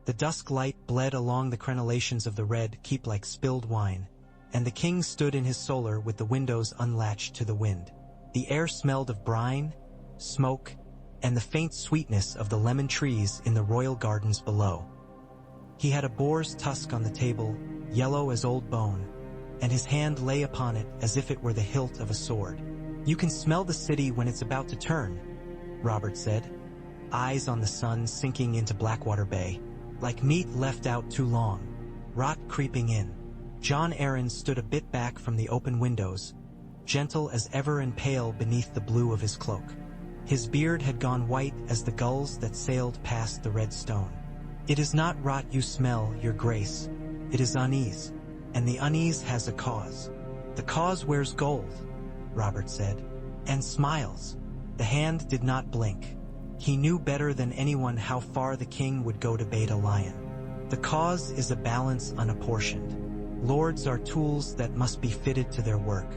The dusk light bled along the crenellations of the red keep like spilled wine, and the king stood in his solar with the windows unlatched to the wind. The air smelled of brine, smoke, and the faint sweetness of the lemon trees in the royal gardens below. He had a boar's tusk on the table, yellow as old bone, and his hand lay upon it as if it were the hilt of a sword. "You can smell the city when it's about to turn," Robert said, eyes on the sun sinking into Blackwater Bay, like meat left out too long, rot creeping in. Jon Arryn stood a bit back from the open windows, gentle as ever and pale beneath the blue of his cloak. His beard had gone white as the gulls that sailed past the red stone. "It is not rot you smell, your grace. It is unease, and the unease has a cause. The cause wears gold," Robert said, "and smiles." The hand did not blink. He knew better than anyone how far the king would go to bait a lion. "The cause is a balance unapportioned. Lords are tools that must be fitted to their work.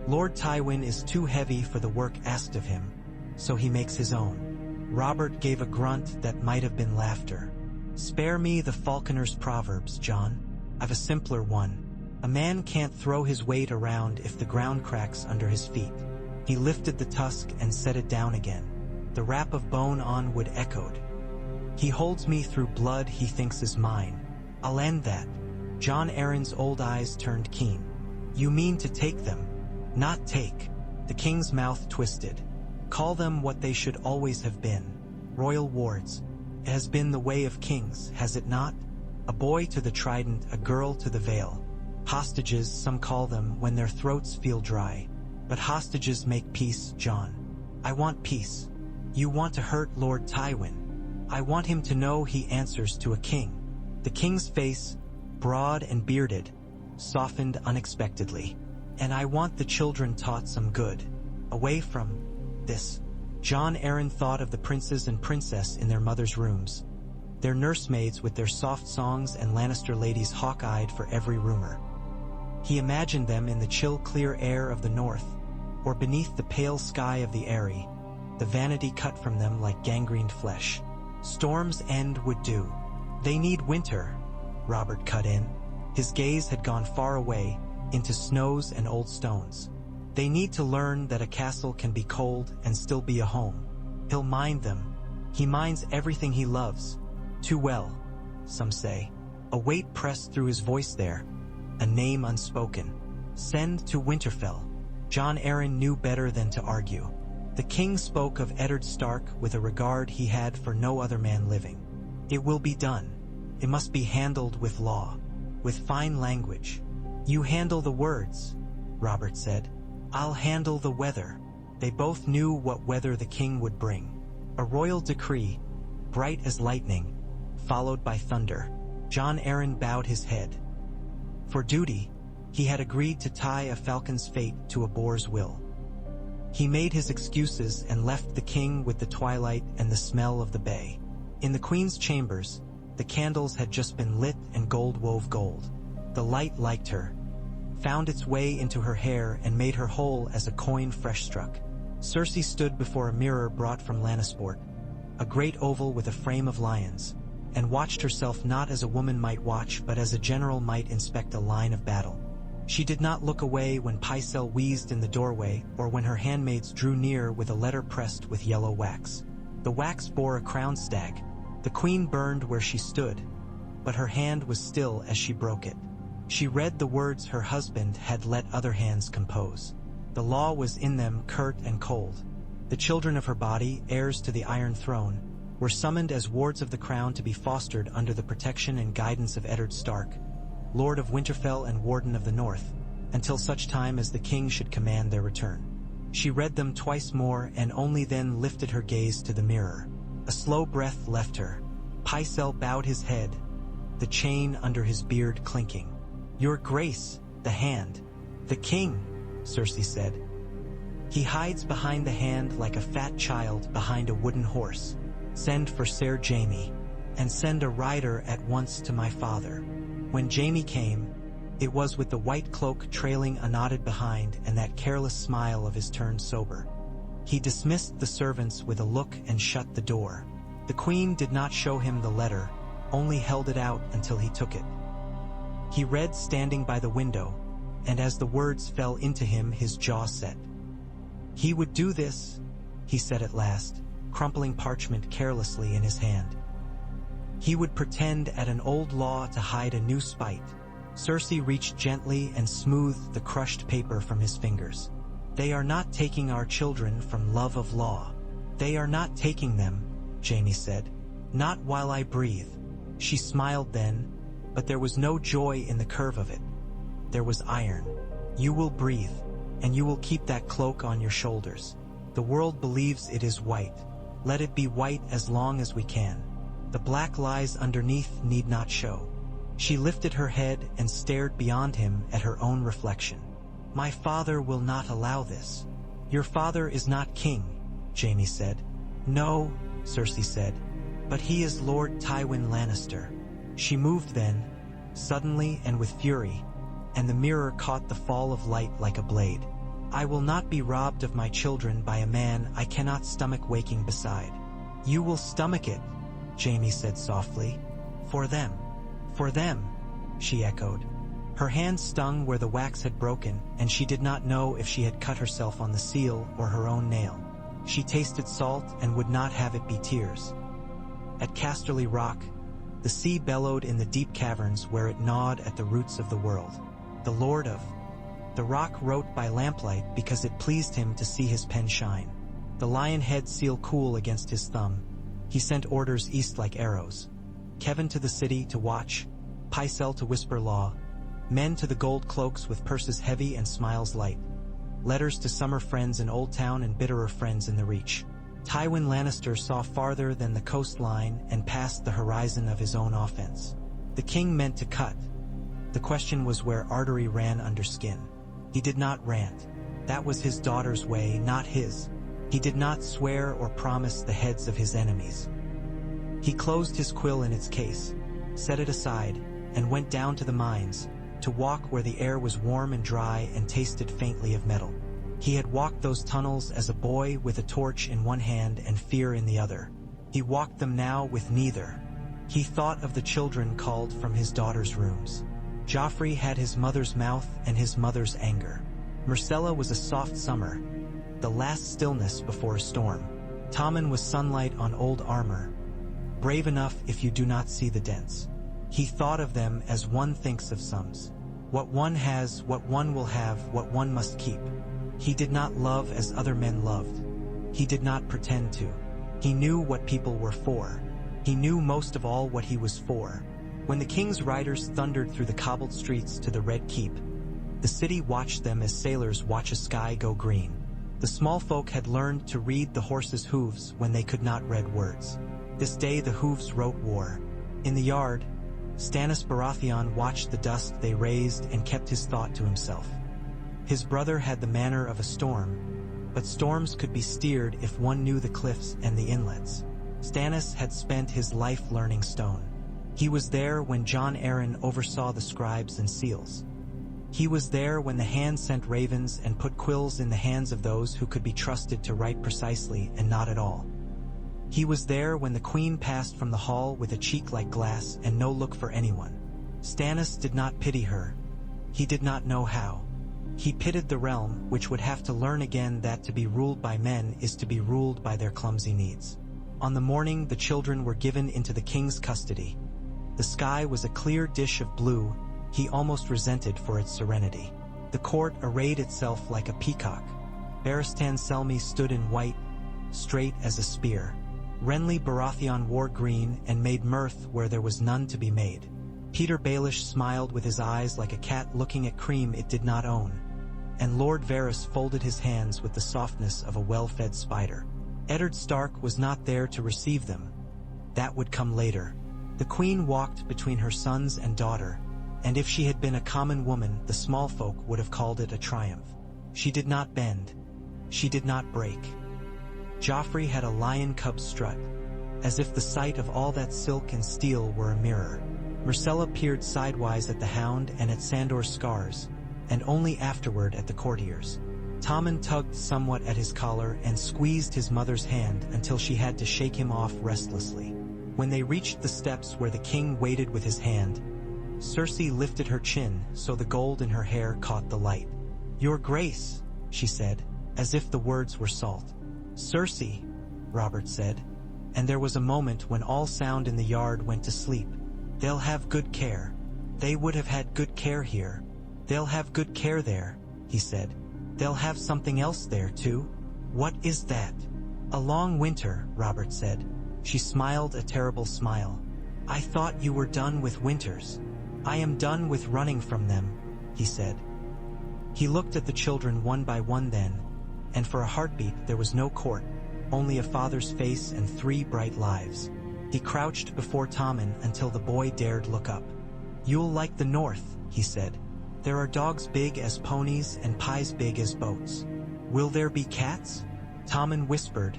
Lord Tywin is too heavy for the work asked of him, so he makes his own." Robert gave a grunt that might have been laughter. "Spare me the falconer's proverbs, Jon. I've a simpler one. A man can't throw his weight around if the ground cracks under his feet." He lifted the tusk and set it down again. The rap of bone on wood echoed. "He holds me through blood he thinks is mine. I'll end that." Jon Arryn's old eyes turned keen. "You mean to take them, not take." The king's mouth twisted. "Call them what they should always have been. Royal wards. It has been the way of kings, has it not? A boy to the trident, a girl to the veil. Hostages, some call them, when their throats feel dry. But hostages make peace, Jon. I want peace. You want to hurt Lord Tywin. I want him to know he answers to a king." The king's face, broad and bearded, softened unexpectedly. "And I want the children taught some good. Away from this." Jon Arryn thought of the princes and princess in their mother's rooms, their nursemaids with their soft songs and Lannister ladies hawk-eyed for every rumor. He imagined them in the chill clear air of the north, or beneath the pale sky of the Eyrie, the vanity cut from them like gangrened flesh. Storm's End would do. "They need winter," Robert cut in. His gaze had gone far away, into snows and old stones. "They need to learn that a castle can be cold and still be a home. He'll mind them. He minds everything he loves. Too well, some say." A weight pressed through his voice there, a name unspoken. "Send to Winterfell." Jon Arryn knew better than to argue. The king spoke of Eddard Stark with a regard he had for no other man living. "It will be done. It must be handled with law, with fine language." "You handle the words," Robert said. "I'll handle the weather." They both knew what weather the king would bring. A royal decree, bright as lightning, followed by thunder. Jon Arryn bowed his head. For duty, he had agreed to tie a falcon's fate to a boar's will. He made his excuses and left the king with the twilight and the smell of the bay. In the queen's chambers, the candles had just been lit and gold wove gold. The light liked her, found its way into her hair and made her whole as a coin fresh struck. Cersei stood before a mirror brought from Lannisport, a great oval with a frame of lions, and watched herself not as a woman might watch but as a general might inspect a line of battle. She did not look away when Pycelle wheezed in the doorway or when her handmaids drew near with a letter pressed with yellow wax. The wax bore a crowned stag. The queen burned where she stood, but her hand was still as she broke it. She read the words her husband had let other hands compose. The law was in them, curt and cold. The children of her body, heirs to the Iron Throne, were summoned as wards of the crown to be fostered under the protection and guidance of Eddard Stark, Lord of Winterfell and Warden of the North, until such time as the king should command their return. She read them twice more and only then lifted her gaze to the mirror. A slow breath left her. Pycelle bowed his head, the chain under his beard clinking. "Your Grace, the hand." "The king," Cersei said. "He hides behind the hand like a fat child behind a wooden horse. Send for Ser Jaime, and send a rider at once to my father." When Jaime came, it was with the white cloak trailing unknotted behind and that careless smile of his turned sober. He dismissed the servants with a look and shut the door. The queen did not show him the letter, only held it out until he took it. He read standing by the window, and as the words fell into him, his jaw set. He would do this, he said at last, crumpling parchment carelessly in his hand. He would pretend at an old law to hide a new spite. Cersei reached gently and smoothed the crushed paper from his fingers. They are not taking our children from love of law. They are not taking them, Jaime said. Not while I breathe. She smiled then, but there was no joy in the curve of it. There was iron. You will breathe, and you will keep that cloak on your shoulders. The world believes it is white. Let it be white as long as we can. The black lies underneath need not show. She lifted her head and stared beyond him at her own reflection. My father will not allow this. Your father is not king, Jaime said. No, Cersei said, but he is Lord Tywin Lannister. She moved then, suddenly and with fury, and the mirror caught the fall of light like a blade. I will not be robbed of my children by a man I cannot stomach waking beside. You will stomach it, Jaime said softly. For them. For them, she echoed. Her hand stung where the wax had broken, and she did not know if she had cut herself on the seal or her own nail. She tasted salt and would not have it be tears. At Casterly Rock, the sea bellowed in the deep caverns where it gnawed at the roots of the world. The Lord of the Rock wrote by lamplight because it pleased him to see his pen shine. The lion head seal cool against his thumb, he sent orders east like arrows. Kevin to the city to watch, Pycelle to whisper law, men to the gold cloaks with purses heavy and smiles light. Letters to summer friends in Old Town and bitterer friends in the Reach. Tywin Lannister saw farther than the coastline and past the horizon of his own offense. The king meant to cut. The question was where artery ran under skin. He did not rant. That was his daughter's way, not his. He did not swear or promise the heads of his enemies. He closed his quill in its case, set it aside, and went down to the mines, to walk where the air was warm and dry and tasted faintly of metal. He had walked those tunnels as a boy with a torch in one hand and fear in the other. He walked them now with neither. He thought of the children called from his daughter's rooms. Joffrey had his mother's mouth and his mother's anger. Myrcella was a soft summer, the last stillness before a storm. Tommen was sunlight on old armor, brave enough if you do not see the dents. He thought of them as one thinks of sums. What one has, what one will have, what one must keep. He did not love as other men loved. He did not pretend to. He knew what people were for. He knew most of all what he was for. When the king's riders thundered through the cobbled streets to the Red Keep, the city watched them as sailors watch a sky go green. The small folk had learned to read the horses' hooves when they could not read words. This day the hooves wrote war. In the yard, Stannis Baratheon watched the dust they raised and kept his thought to himself. His brother had the manner of a storm, but storms could be steered if one knew the cliffs and the inlets. Stannis had spent his life learning stone. He was there when Jon Arryn oversaw the scribes and seals. He was there when the hand sent ravens and put quills in the hands of those who could be trusted to write precisely and not at all. He was there when the queen passed from the hall with a cheek like glass and no look for anyone. Stannis did not pity her. He did not know how. He pitied the realm, which would have to learn again that to be ruled by men is to be ruled by their clumsy needs. On the morning the children were given into the king's custody, the sky was a clear dish of blue he almost resented for its serenity. The court arrayed itself like a peacock. Barristan Selmy stood in white, straight as a spear. Renly Baratheon wore green and made mirth where there was none to be made. Peter Baelish smiled with his eyes like a cat looking at cream it did not own. And Lord Varys folded his hands with the softness of a well-fed spider. Eddard Stark was not there to receive them. That would come later. The queen walked between her sons and daughter, and if she had been a common woman, the small folk would have called it a triumph. She did not bend. She did not break. Joffrey had a lion cub strut, as if the sight of all that silk and steel were a mirror. Myrcella peered sidewise at the hound and at Sandor's scars, and only afterward at the courtiers. Tommen tugged somewhat at his collar and squeezed his mother's hand until she had to shake him off restlessly. When they reached the steps where the king waited with his hand, Cersei lifted her chin so the gold in her hair caught the light. "Your Grace," she said, as if the words were salt. "Cersei," Robert said, and there was a moment when all sound in the yard went to sleep. "They'll have good care. They would have had good care here. They'll have good care there," he said. "They'll have something else there, too." "What is that?" "A long winter," Robert said. She smiled a terrible smile. "I thought you were done with winters." "I am done with running from them," he said. He looked at the children one by one then, and for a heartbeat there was no court, only a father's face and 3 bright lives. He crouched before Tommen until the boy dared look up. "You'll like the north," he said. "There are dogs big as ponies and pies big as boats." "Will there be cats?" Tommen whispered,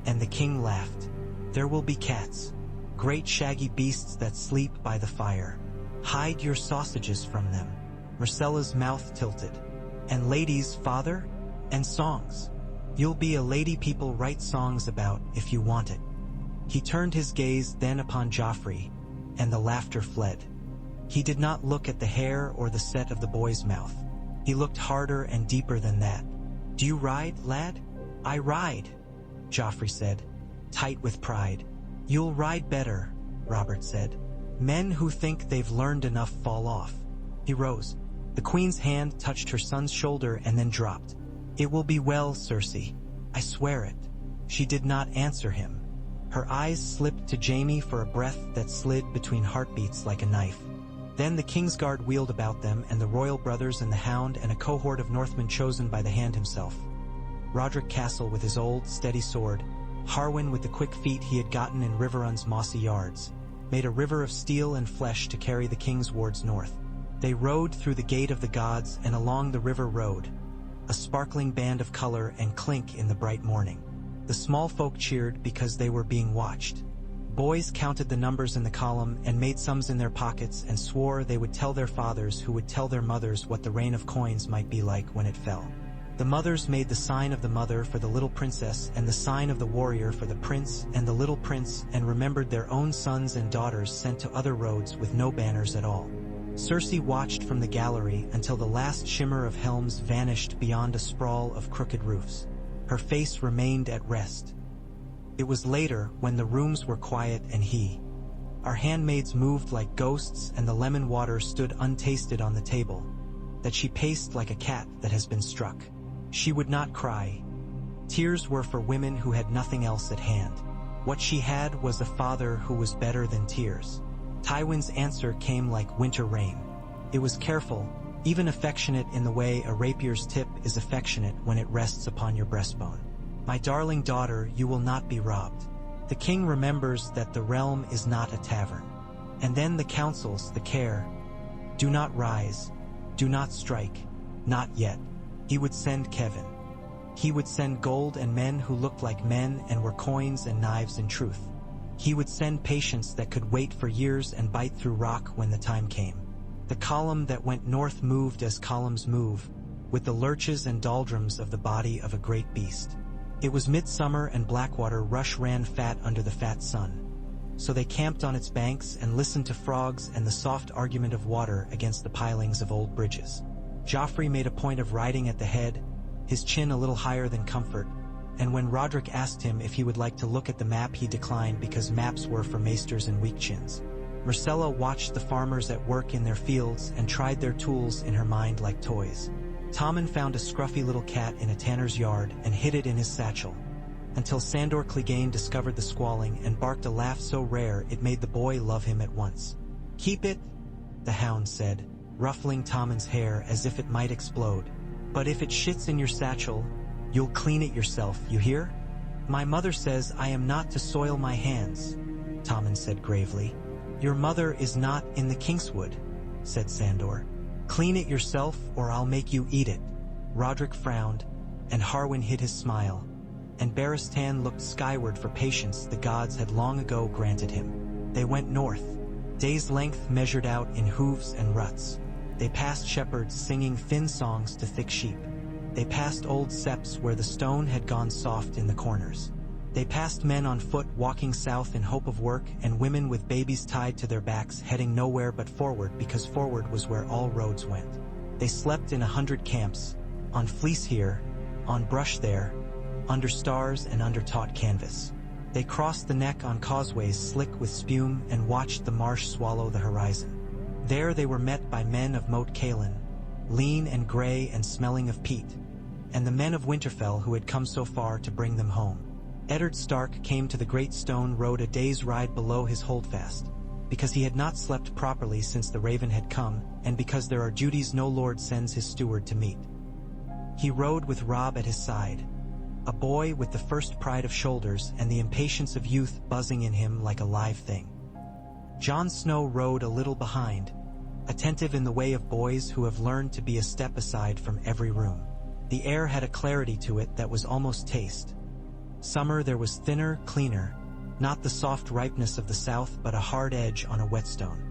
and the king laughed. "There will be cats. Great shaggy beasts that sleep by the fire. Hide your sausages from them." Myrcella's mouth tilted. "And ladies, father? And songs. You'll be a lady people write songs about if you want it." He turned his gaze then upon Joffrey, and the laughter fled. He did not look at the hair or the set of the boy's mouth. He looked harder and deeper than that. "Do you ride, lad?" "I ride," Joffrey said, tight with pride. "You'll ride better," Robert said. "Men who think they've learned enough fall off." He rose. The queen's hand touched her son's shoulder and then dropped. "It will be well, Cersei. I swear it." She did not answer him. Her eyes slipped to Jaime for a breath that slid between heartbeats like a knife. Then the Kingsguard wheeled about them, and the royal brothers and the Hound and a cohort of Northmen chosen by the Hand himself. Roderick Castle with his old, steady sword, Harwin with the quick feet he had gotten in Riverrun's mossy yards, made a river of steel and flesh to carry the king's wards north. They rode through the Gate of the Gods and along the river road, a sparkling band of color and clink in the bright morning. The small folk cheered because they were being watched. Boys counted the numbers in the column and made sums in their pockets and swore they would tell their fathers who would tell their mothers what the rain of coins might be like when it fell. The mothers made the sign of the mother for the little princess and the sign of the warrior for the prince and the little prince, and remembered their own sons and daughters sent to other roads with no banners at all. Cersei watched from the gallery until the last shimmer of helms vanished beyond a sprawl of crooked roofs. Her face remained at rest. It was later, when the rooms were quiet and our handmaids moved like ghosts and the lemon water stood untasted on the table, that she paced like a cat that has been struck. She would not cry. Tears were for women who had nothing else at hand. What she had was a father who was better than tears. Tywin's answer came like winter rain. It was careful, even affectionate in the way a rapier's tip is affectionate when it rests upon your breastbone. "My darling daughter, you will not be robbed. The king remembers that the realm is not a tavern." And then the counsels, the care. "Do not rise. Do not strike. Not yet." He would send Kevin. He would send gold and men who looked like men and were coins and knives in truth. He would send patience that could wait for years and bite through rock when the time came. The column that went north moved as columns move, with the lurches and doldrums of the body of a great beast. It was midsummer and Blackwater rush ran fat under the fat sun. So they camped on its banks and listened to frogs and the soft argument of water against the pilings of old bridges. Joffrey made a point of riding at the head, his chin a little higher than comfort, and when Roderick asked him if he would like to look at the map, he declined because maps were for maesters and weak chins. Myrcella watched the farmers at work in their fields and tried their tools in her mind like toys. Tommen found a scruffy little cat in a tanner's yard and hid it in his satchel, until Sandor Clegane discovered the squalling and barked a laugh so rare it made the boy love him at once. "Keep it," the Hound said, ruffling Tommen's hair as if it might explode. "But if it shits in your satchel, you'll clean it yourself, you hear?" "My mother says I am not to soil my hands," Tommen said gravely. "Your mother is not in the Kingswood," said Sandor. "Clean it yourself or I'll make you eat it." Roderick frowned, and Harwin hid his smile, and Barristan looked skyward for patience the gods had long ago granted him. They went north. Days' length measured out in hooves and ruts. They passed shepherds singing thin songs to thick sheep. They passed old septs where the stone had gone soft in the corners. They passed men on foot walking south in hope of work and women with babies tied to their backs heading nowhere but forward because forward was where all roads went. They slept in 100 camps, on fleece here, on brush there, under stars and under taut canvas. They crossed the neck on causeways slick with spume and watched the marsh swallow the horizon. There they were met by men of Moat Cailin, lean and gray and smelling of peat, and the men of Winterfell who had come so far to bring them home. Eddard Stark came to the great stone road a day's ride below his holdfast, because he had not slept properly since the raven had come, and because there are duties no lord sends his steward to meet. He rode with Robb at his side, a boy with the first pride of shoulders and the impatience of youth buzzing in him like a live thing. Jon Snow rode a little behind, attentive in the way of boys who have learned to be a step aside from every room. The air had a clarity to it that was almost taste. Summer there was thinner, cleaner, not the soft ripeness of the south but a hard edge on a whetstone.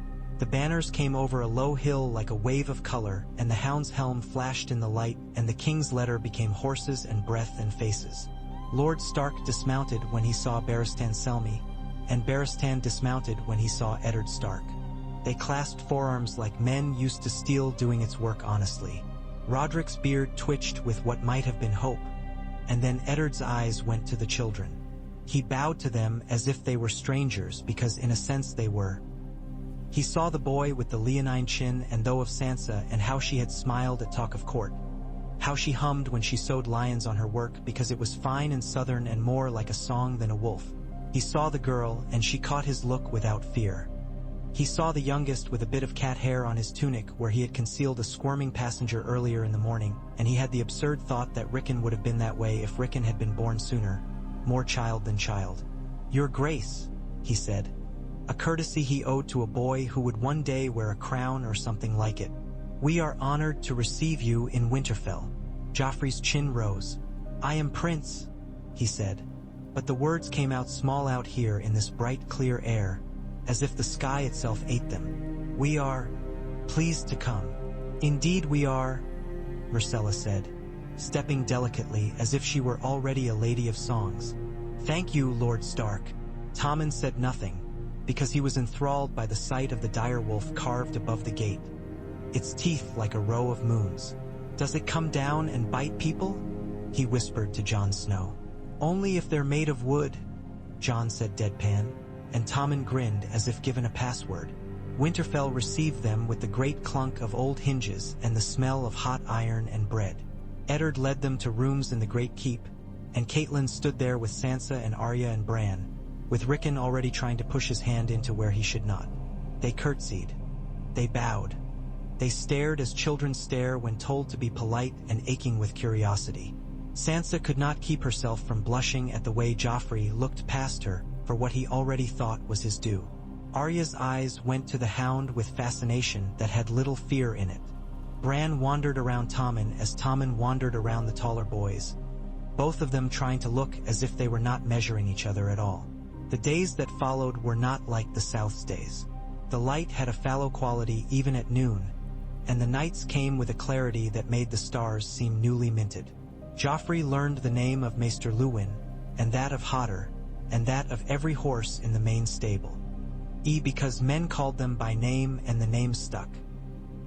The banners came over a low hill like a wave of color, and the hound's helm flashed in the light, and the king's letter became horses and breath and faces. Lord Stark dismounted when he saw Barristan Selmy, and Barristan dismounted when he saw Eddard Stark. They clasped forearms like men used to steel doing its work honestly. Roderick's beard twitched with what might have been hope, and then Eddard's eyes went to the children. He bowed to them as if they were strangers because in a sense they were. He saw the boy with the leonine chin and though of Sansa and how she had smiled at talk of court, how she hummed when she sewed lions on her work because it was fine and southern and more like a song than a wolf. He saw the girl and she caught his look without fear. He saw the youngest with a bit of cat hair on his tunic where he had concealed a squirming passenger earlier in the morning, and he had the absurd thought that Rickon would have been that way if Rickon had been born sooner, more child than child. "Your Grace," he said, a courtesy he owed to a boy who would one day wear a crown or something like it. "We are honored to receive you in Winterfell." Joffrey's chin rose. "I am Prince," he said, but the words came out small out here in this bright clear air, as if the sky itself ate them. "We are pleased to come." "Indeed we are," Myrcella said, stepping delicately as if she were already a lady of songs. "Thank you, Lord Stark." Tommen said nothing, because he was enthralled by the sight of the direwolf carved above the gate, its teeth like a row of moons. "Does it come down and bite people?" he whispered to Jon Snow. "Only if they're made of wood," Jon said deadpan, and Tommen grinned as if given a password. Winterfell received them with the great clunk of old hinges and the smell of hot iron and bread. Eddard led them to rooms in the great keep, and Catelyn stood there with Sansa and Arya and Bran, with Rickon already trying to push his hand into where he should not. They curtsied. They bowed. They stared as children stare when told to be polite and aching with curiosity. Sansa could not keep herself from blushing at the way Joffrey looked past her for what he already thought was his due. Arya's eyes went to the hound with fascination that had little fear in it. Bran wandered around Tommen as Tommen wandered around the taller boys, both of them trying to look as if they were not measuring each other at all. The days that followed were not like the South's days. The light had a fallow quality even at noon, and the nights came with a clarity that made the stars seem newly minted. Joffrey learned the name of Maester Luwin, and that of Hodder, and that of every horse in the main stable. Because men called them by name and the name stuck.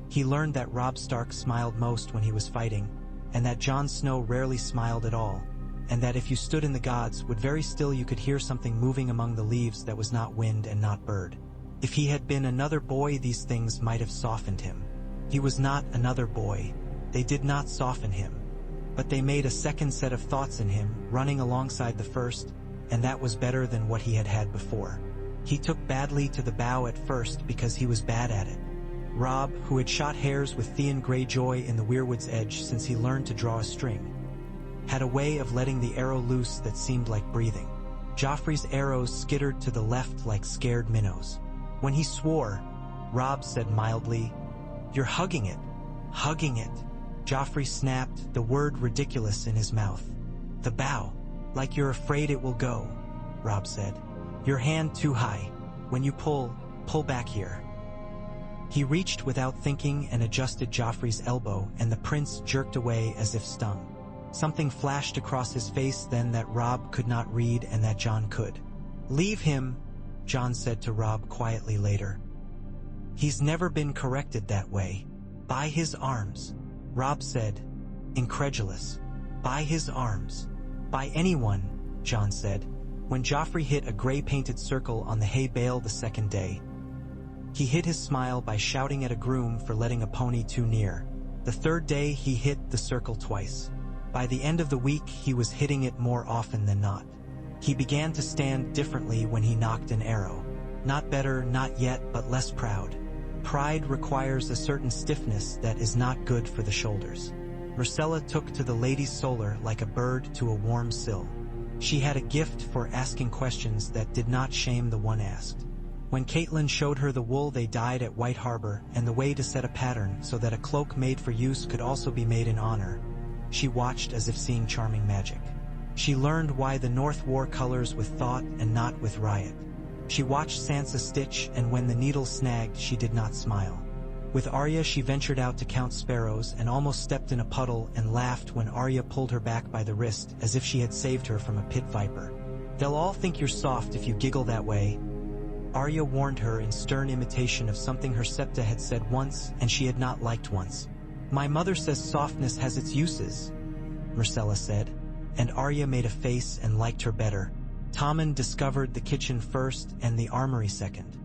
He learned that Robb Stark smiled most when he was fighting, and that Jon Snow rarely smiled at all, and that if you stood in the gods would very still you could hear something moving among the leaves that was not wind and not bird. If he had been another boy these things might have softened him. He was not another boy. They did not soften him. But they made a second set of thoughts in him, running alongside the first, and that was better than what he had had before. He took badly to the bow at first because he was bad at it. Robb, who had shot hares with Theon Greyjoy in the Weirwood's Edge since he learned to draw a string, had a way of letting the arrow loose that seemed like breathing. Joffrey's arrows skittered to the left like scared minnows. When he swore, Robb said mildly, "You're hugging it. Hugging it." Joffrey snapped, the word ridiculous in his mouth. "The bow. Like you're afraid it will go," Robb said. "Your hand too high. When you pull back here." He reached without thinking and adjusted Joffrey's elbow, and the prince jerked away as if stung. Something flashed across his face then that Robb could not read and that Jon could. "Leave him," Jon said to Robb quietly later. "He's never been corrected that way." "By his arms," Robb said, incredulous. "By his arms." "By anyone," Jon said, when Joffrey hit a gray-painted circle on the hay bale the second day. He hid his smile by shouting at a groom for letting a pony too near. The third day he hit the circle twice. By the end of the week he was hitting it more often than not. He began to stand differently when he knocked an arrow. Not better, not yet, but less proud. Pride requires a certain stiffness that is not good for the shoulders. Myrcella took to the lady's solar like a bird to a warm sill. She had a gift for asking questions that did not shame the one asked. When Catelyn showed her the wool they dyed at White Harbor and the way to set a pattern so that a cloak made for use could also be made in honor, she watched as if seeing charming magic. She learned why the North wore colors with thought and not with riot. She watched Sansa stitch, and when the needle snagged she did not smile. With Arya she ventured out to count sparrows and almost stepped in a puddle and laughed when Arya pulled her back by the wrist as if she had saved her from a pit viper. "They'll all think you're soft if you giggle that way," Arya warned her in stern imitation of something her septa had said once and she had not liked once. "My mother says softness has its uses," Myrcella said, and Arya made a face and liked her better. Tommen discovered the kitchen first and the armory second.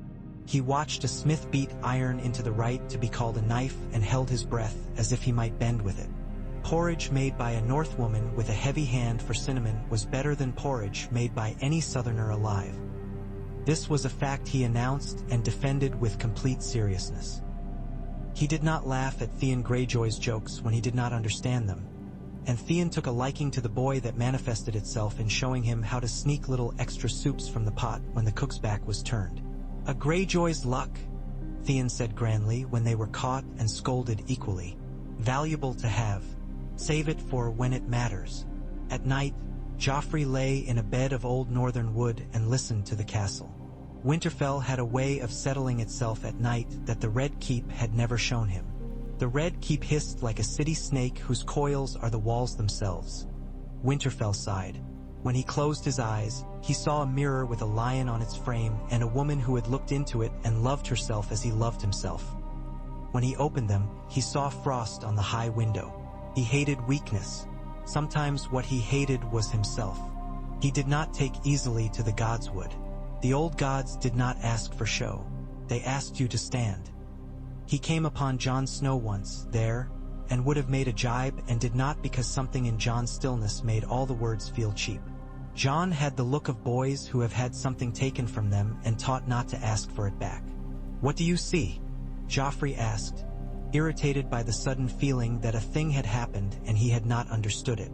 He watched a smith beat iron into the right to be called a knife and held his breath as if he might bend with it. Porridge made by a Northwoman with a heavy hand for cinnamon was better than porridge made by any Southerner alive. This was a fact he announced and defended with complete seriousness. He did not laugh at Theon Greyjoy's jokes when he did not understand them, and Theon took a liking to the boy that manifested itself in showing him how to sneak little extra soups from the pot when the cook's back was turned. "A Greyjoy's luck," Theon said grandly when they were caught and scolded equally. "Valuable to have. Save it for when it matters." At night, Joffrey lay in a bed of old northern wood and listened to the castle. Winterfell had a way of settling itself at night that the Red Keep had never shown him. The Red Keep hissed like a city snake whose coils are the walls themselves. Winterfell sighed. When he closed his eyes, he saw a mirror with a lion on its frame and a woman who had looked into it and loved herself as he loved himself. When he opened them, he saw frost on the high window. He hated weakness. Sometimes what he hated was himself. He did not take easily to the gods would. The old gods did not ask for show. They asked you to stand. He came upon Jon Snow once, there, and would have made a jibe and did not because something in Jon's stillness made all the words feel cheap. Jon had the look of boys who have had something taken from them and taught not to ask for it back. "What do you see?" Joffrey asked, irritated by the sudden feeling that a thing had happened and he had not understood it.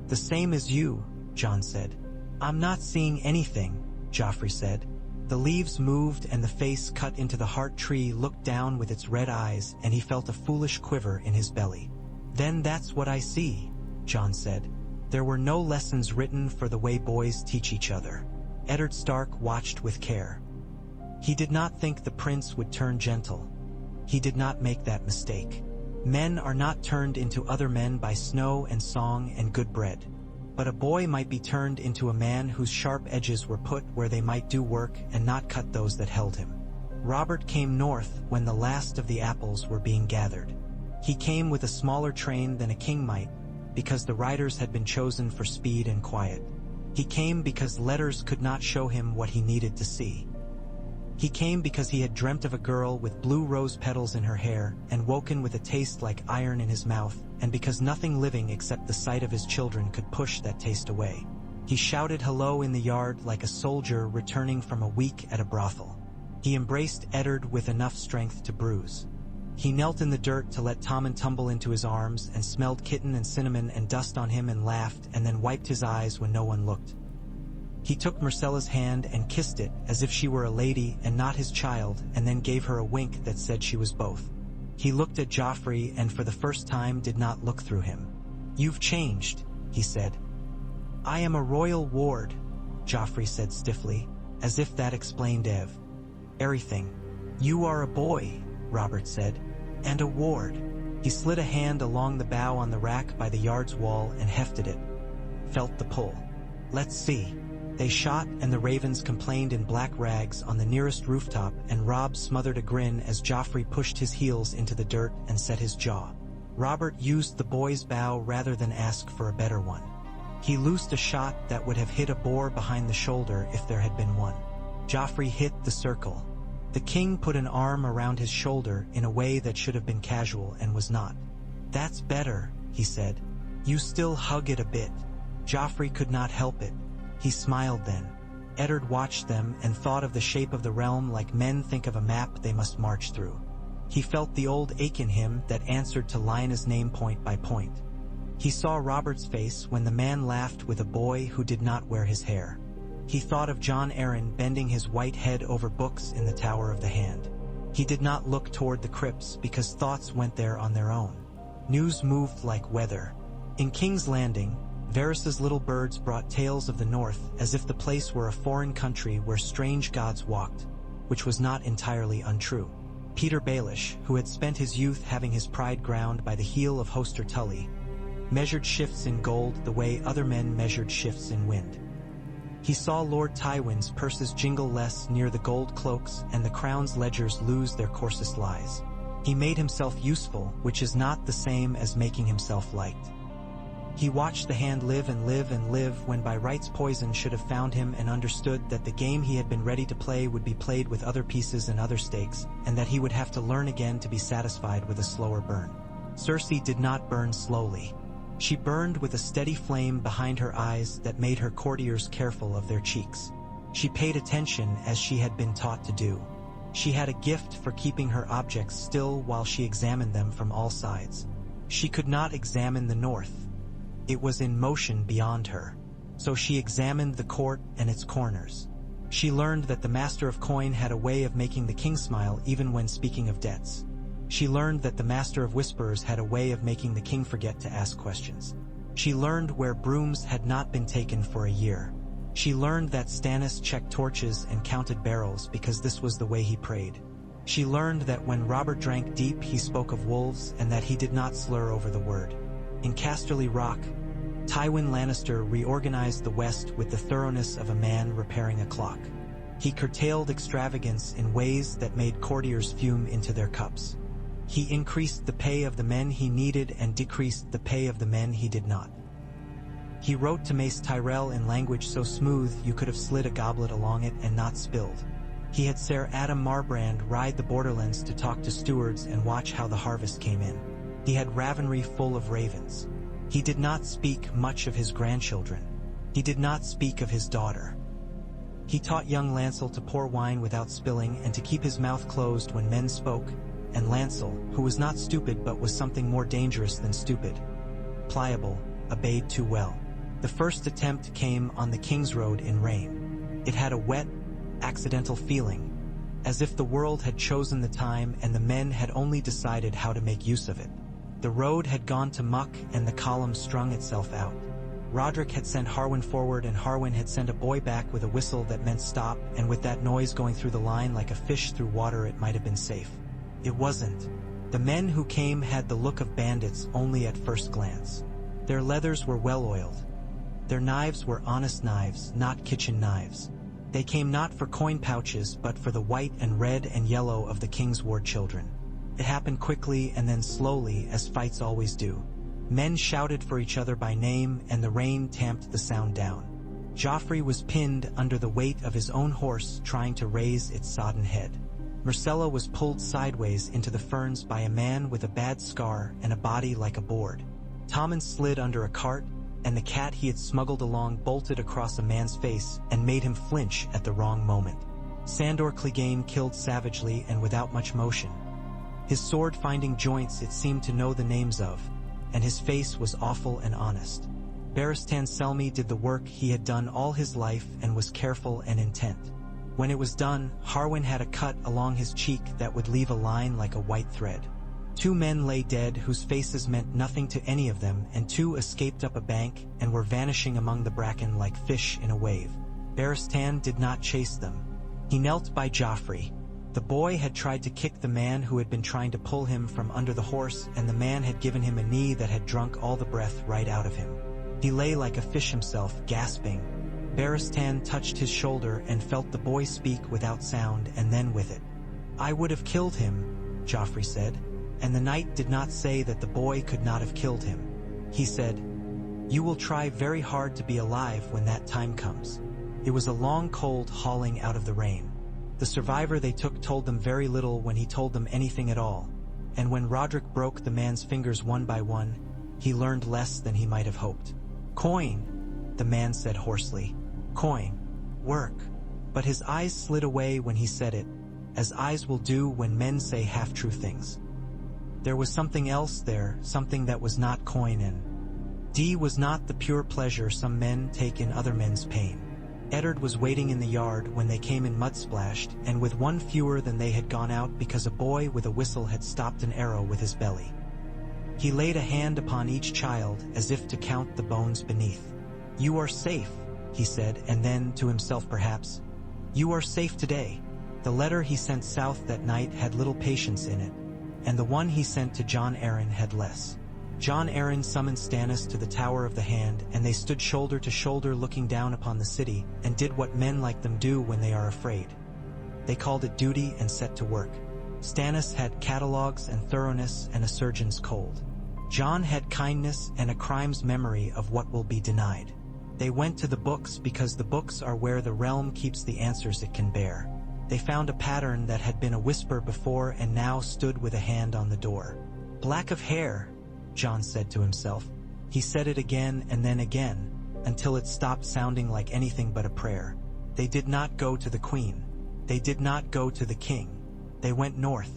"The same as you," Jon said. "I'm not seeing anything," Joffrey said. The leaves moved and the face cut into the heart tree looked down with its red eyes and he felt a foolish quiver in his belly. "Then that's what I see," Jon said. There were no lessons written for the way boys teach each other. Eddard Stark watched with care. He did not think the prince would turn gentle. He did not make that mistake. Men are not turned into other men by snow and song and good bread. But a boy might be turned into a man whose sharp edges were put where they might do work and not cut those that held him. Robert came north when the last of the apples were being gathered. He came with a smaller train than a king might, because the riders had been chosen for speed and quiet. He came because letters could not show him what he needed to see. He came because he had dreamt of a girl with blue rose petals in her hair and woken with a taste like iron in his mouth, and because nothing living except the sight of his children could push that taste away. He shouted hello in the yard like a soldier returning from a week at a brothel. He embraced Eddard with enough strength to bruise. He knelt in the dirt to let Tommen tumble into his arms and smelled kitten and cinnamon and dust on him and laughed and then wiped his eyes when no one looked. He took Myrcella's hand and kissed it as if she were a lady and not his child and then gave her a wink that said she was both. He looked at Joffrey and for the first time did not look through him. "You've changed," he said. "I am a royal ward," Joffrey said stiffly, as if that explained everything. "You are a boy," Robert said, "and a ward." He slid a hand along the bough on the rack by the yard's wall and hefted it. Felt the pull. "Let's see." They shot, and the ravens complained in black rags on the nearest rooftop, and Robb smothered a grin as Joffrey pushed his heels into the dirt and set his jaw. Robert used the boy's bow rather than ask for a better one. He loosed a shot that would have hit a boar behind the shoulder if there had been one. Joffrey hit the circle. The king put an arm around his shoulder in a way that should have been casual and was not. "That's better," he said. "You still hug it a bit." Joffrey could not help it. He smiled then. Eddard watched them and thought of the shape of the realm like men think of a map they must march through. He felt the old ache in him that answered to Lyanna's name point by point. He saw Robert's face when the man laughed with a boy who did not wear his hair. He thought of Jon Arryn bending his white head over books in the Tower of the Hand. He did not look toward the crypts because thoughts went there on their own. News moved like weather. In King's Landing, Varys's little birds brought tales of the north as if the place were a foreign country where strange gods walked, which was not entirely untrue. Peter Baelish, who had spent his youth having his pride ground by the heel of Hoster Tully, measured shifts in gold the way other men measured shifts in wind. He saw Lord Tywin's purses jingle less near the gold cloaks and the crown's ledgers lose their coarsest lies. He made himself useful, which is not the same as making himself liked. He watched the hand live and live and live when by rights poison should have found him, and understood that the game he had been ready to play would be played with other pieces and other stakes, and that he would have to learn again to be satisfied with a slower burn. Cersei did not burn slowly. She burned with a steady flame behind her eyes that made her courtiers careful of their cheeks. She paid attention as she had been taught to do. She had a gift for keeping her objects still while she examined them from all sides. She could not examine the north. It was in motion beyond her. So she examined the court and its corners. She learned that the Master of Coin had a way of making the king smile even when speaking of debts. She learned that the Master of Whisperers had a way of making the king forget to ask questions. She learned where brooms had not been taken for a year. She learned that Stannis checked torches and counted barrels because this was the way he prayed. She learned that when Robert drank deep he spoke of wolves and that he did not slur over the word. In Casterly Rock, Tywin Lannister reorganized the West with the thoroughness of a man repairing a clock. He curtailed extravagance in ways that made courtiers fume into their cups. He increased the pay of the men he needed and decreased the pay of the men he did not. He wrote to Mace Tyrell in language so smooth you could have slid a goblet along it and not spilled. He had Ser Adam Marbrand ride the borderlands to talk to stewards and watch how the harvest came in. He had Ravenry full of ravens. He did not speak much of his grandchildren. He did not speak of his daughter. He taught young Lancel to pour wine without spilling and to keep his mouth closed when men spoke, and Lancel, who was not stupid but was something more dangerous than stupid, pliable, obeyed too well. The first attempt came on the King's Road in rain. It had a wet, accidental feeling, as if the world had chosen the time and the men had only decided how to make use of it. The road had gone to muck and the column strung itself out. Roderick had sent Harwin forward and Harwin had sent a boy back with a whistle that meant stop, and with that noise going through the line like a fish through water it might have been safe. It wasn't. The men who came had the look of bandits only at first glance. Their leathers were well-oiled. Their knives were honest knives, not kitchen knives. They came not for coin pouches but for the white and red and yellow of the king's ward children. It happened quickly and then slowly, as fights always do. Men shouted for each other by name and the rain tamped the sound down. Joffrey was pinned under the weight of his own horse trying to raise its sodden head. Myrcella was pulled sideways into the ferns by a man with a bad scar and a body like a board. Tommen slid under a cart, and the cat he had smuggled along bolted across a man's face and made him flinch at the wrong moment. Sandor Clegane killed savagely and without much motion. His sword finding joints it seemed to know the names of, and his face was awful and honest. Barristan Selmy did the work he had done all his life and was careful and intent. When it was done, Harwin had a cut along his cheek that would leave a line like a white thread. 2 men lay dead whose faces meant nothing to any of them, and 2 escaped up a bank and were vanishing among the bracken like fish in a wave. Barristan did not chase them. He knelt by Joffrey. The boy had tried to kick the man who had been trying to pull him from under the horse, and the man had given him a knee that had drunk all the breath right out of him. He lay like a fish himself, gasping. Baratheon touched his shoulder and felt the boy speak without sound, and then with it. "I would have killed him," Joffrey said, and the knight did not say that the boy could not have killed him. He said, "You will try very hard to be alive when that time comes." It was a long cold hauling out of the rain. The survivor they took told them very little when he told them anything at all, and when Roderick broke the man's fingers one by one, he learned less than he might have hoped. "Coin," the man said hoarsely. "Coin. Work." But his eyes slid away when he said it, as eyes will do when men say half-true things. There was something else there, something that was not coin, and D was not the pure pleasure some men take in other men's pain. Eddard was waiting in the yard when they came in mud-splashed, and with one fewer than they had gone out because a boy with a whistle had stopped an arrow with his belly. He laid a hand upon each child as if to count the bones beneath. "You are safe," he said, and then, to himself perhaps, "You are safe today." The letter he sent south that night had little patience in it, and the one he sent to Jon Arryn had less. Jon Arryn summoned Stannis to the Tower of the Hand, and they stood shoulder to shoulder looking down upon the city, and did what men like them do when they are afraid. They called it duty and set to work. Stannis had catalogues and thoroughness and a surgeon's cold. Jon had kindness and a crime's memory of what will be denied. They went to the books because the books are where the realm keeps the answers it can bear. They found a pattern that had been a whisper before and now stood with a hand on the door. "Black of hair," Jon said to himself. He said it again and then again, until it stopped sounding like anything but a prayer. They did not go to the Queen. They did not go to the King. They went north.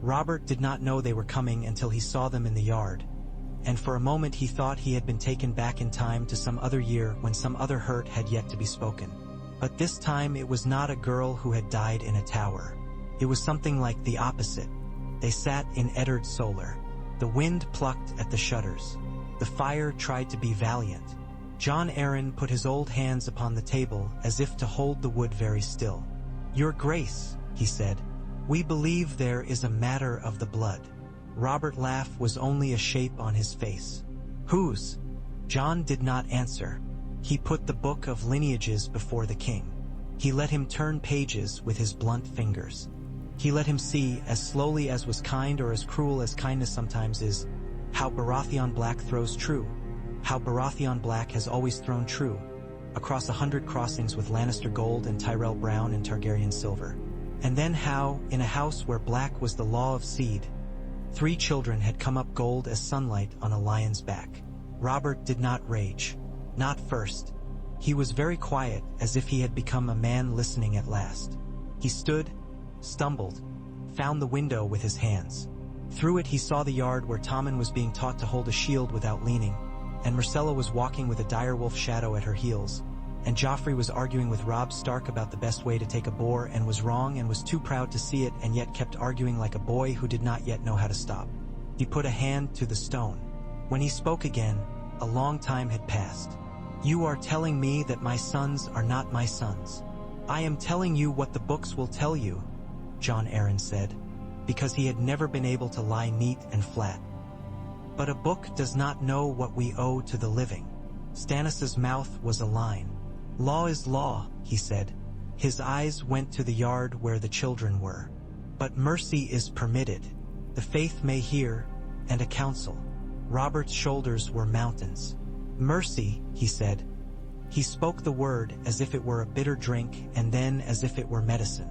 Robert did not know they were coming until he saw them in the yard, and for a moment he thought he had been taken back in time to some other year when some other hurt had yet to be spoken. But this time it was not a girl who had died in a tower. It was something like the opposite. They sat in Eddard's solar. The wind plucked at the shutters. The fire tried to be valiant. Jon Arryn put his old hands upon the table as if to hold the wood very still. "Your Grace," he said, "we believe there is a matter of the blood." Robert's laugh was only a shape on his face. "Whose?" Jon did not answer. He put the book of lineages before the king. He let him turn pages with his blunt fingers. He let him see, as slowly as was kind or as cruel as kindness sometimes is, how Baratheon Black throws true, how Baratheon Black has always thrown true, across 100 crossings with Lannister gold and Tyrell brown and Targaryen silver. And then how, in a house where black was the law of seed, 3 children had come up gold as sunlight on a lion's back. Robert did not rage. Not first. He was very quiet, as if he had become a man listening at last. He stood, stumbled, found the window with his hands. Through it he saw the yard where Tommen was being taught to hold a shield without leaning, and Myrcella was walking with a direwolf shadow at her heels, and Joffrey was arguing with Robb Stark about the best way to take a boar and was wrong and was too proud to see it and yet kept arguing like a boy who did not yet know how to stop. He put a hand to the stone. When he spoke again, a long time had passed. "You are telling me that my sons are not my sons. I am telling you what the books will tell you," Jon Arryn said, because he had never been able to lie neat and flat. "But a book does not know what we owe to the living." Stannis's mouth was a line. "Law is law," he said. His eyes went to the yard where the children were. "But mercy is permitted. The faith may hear, and a council." Robert's shoulders were mountains. "Mercy," he said. He spoke the word as if it were a bitter drink and then as if it were medicine.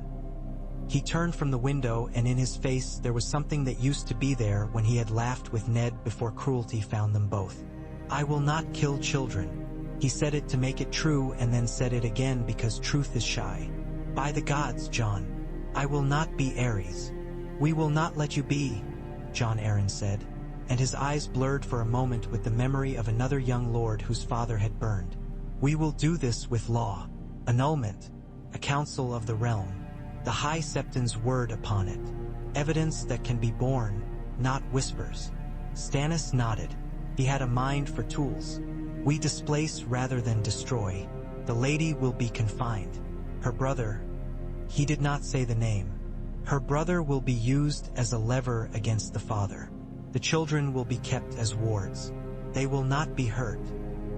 He turned from the window, and in his face there was something that used to be there when he had laughed with Ned before cruelty found them both. "I will not kill children." He said it to make it true and then said it again because truth is shy. "By the gods, Jon, I will not be Ares." "We will not let you be," Jon Arryn said, and his eyes blurred for a moment with the memory of another young lord whose father had burned. "We will do this with law, annulment, a council of the realm, the High Septon's word upon it, evidence that can be borne, not whispers." Stannis nodded. He had a mind for tools. "We displace rather than destroy. The lady will be confined. Her brother," he did not say the name, Her brother will be used as a lever against the father. The children will be kept as wards. They will not be hurt.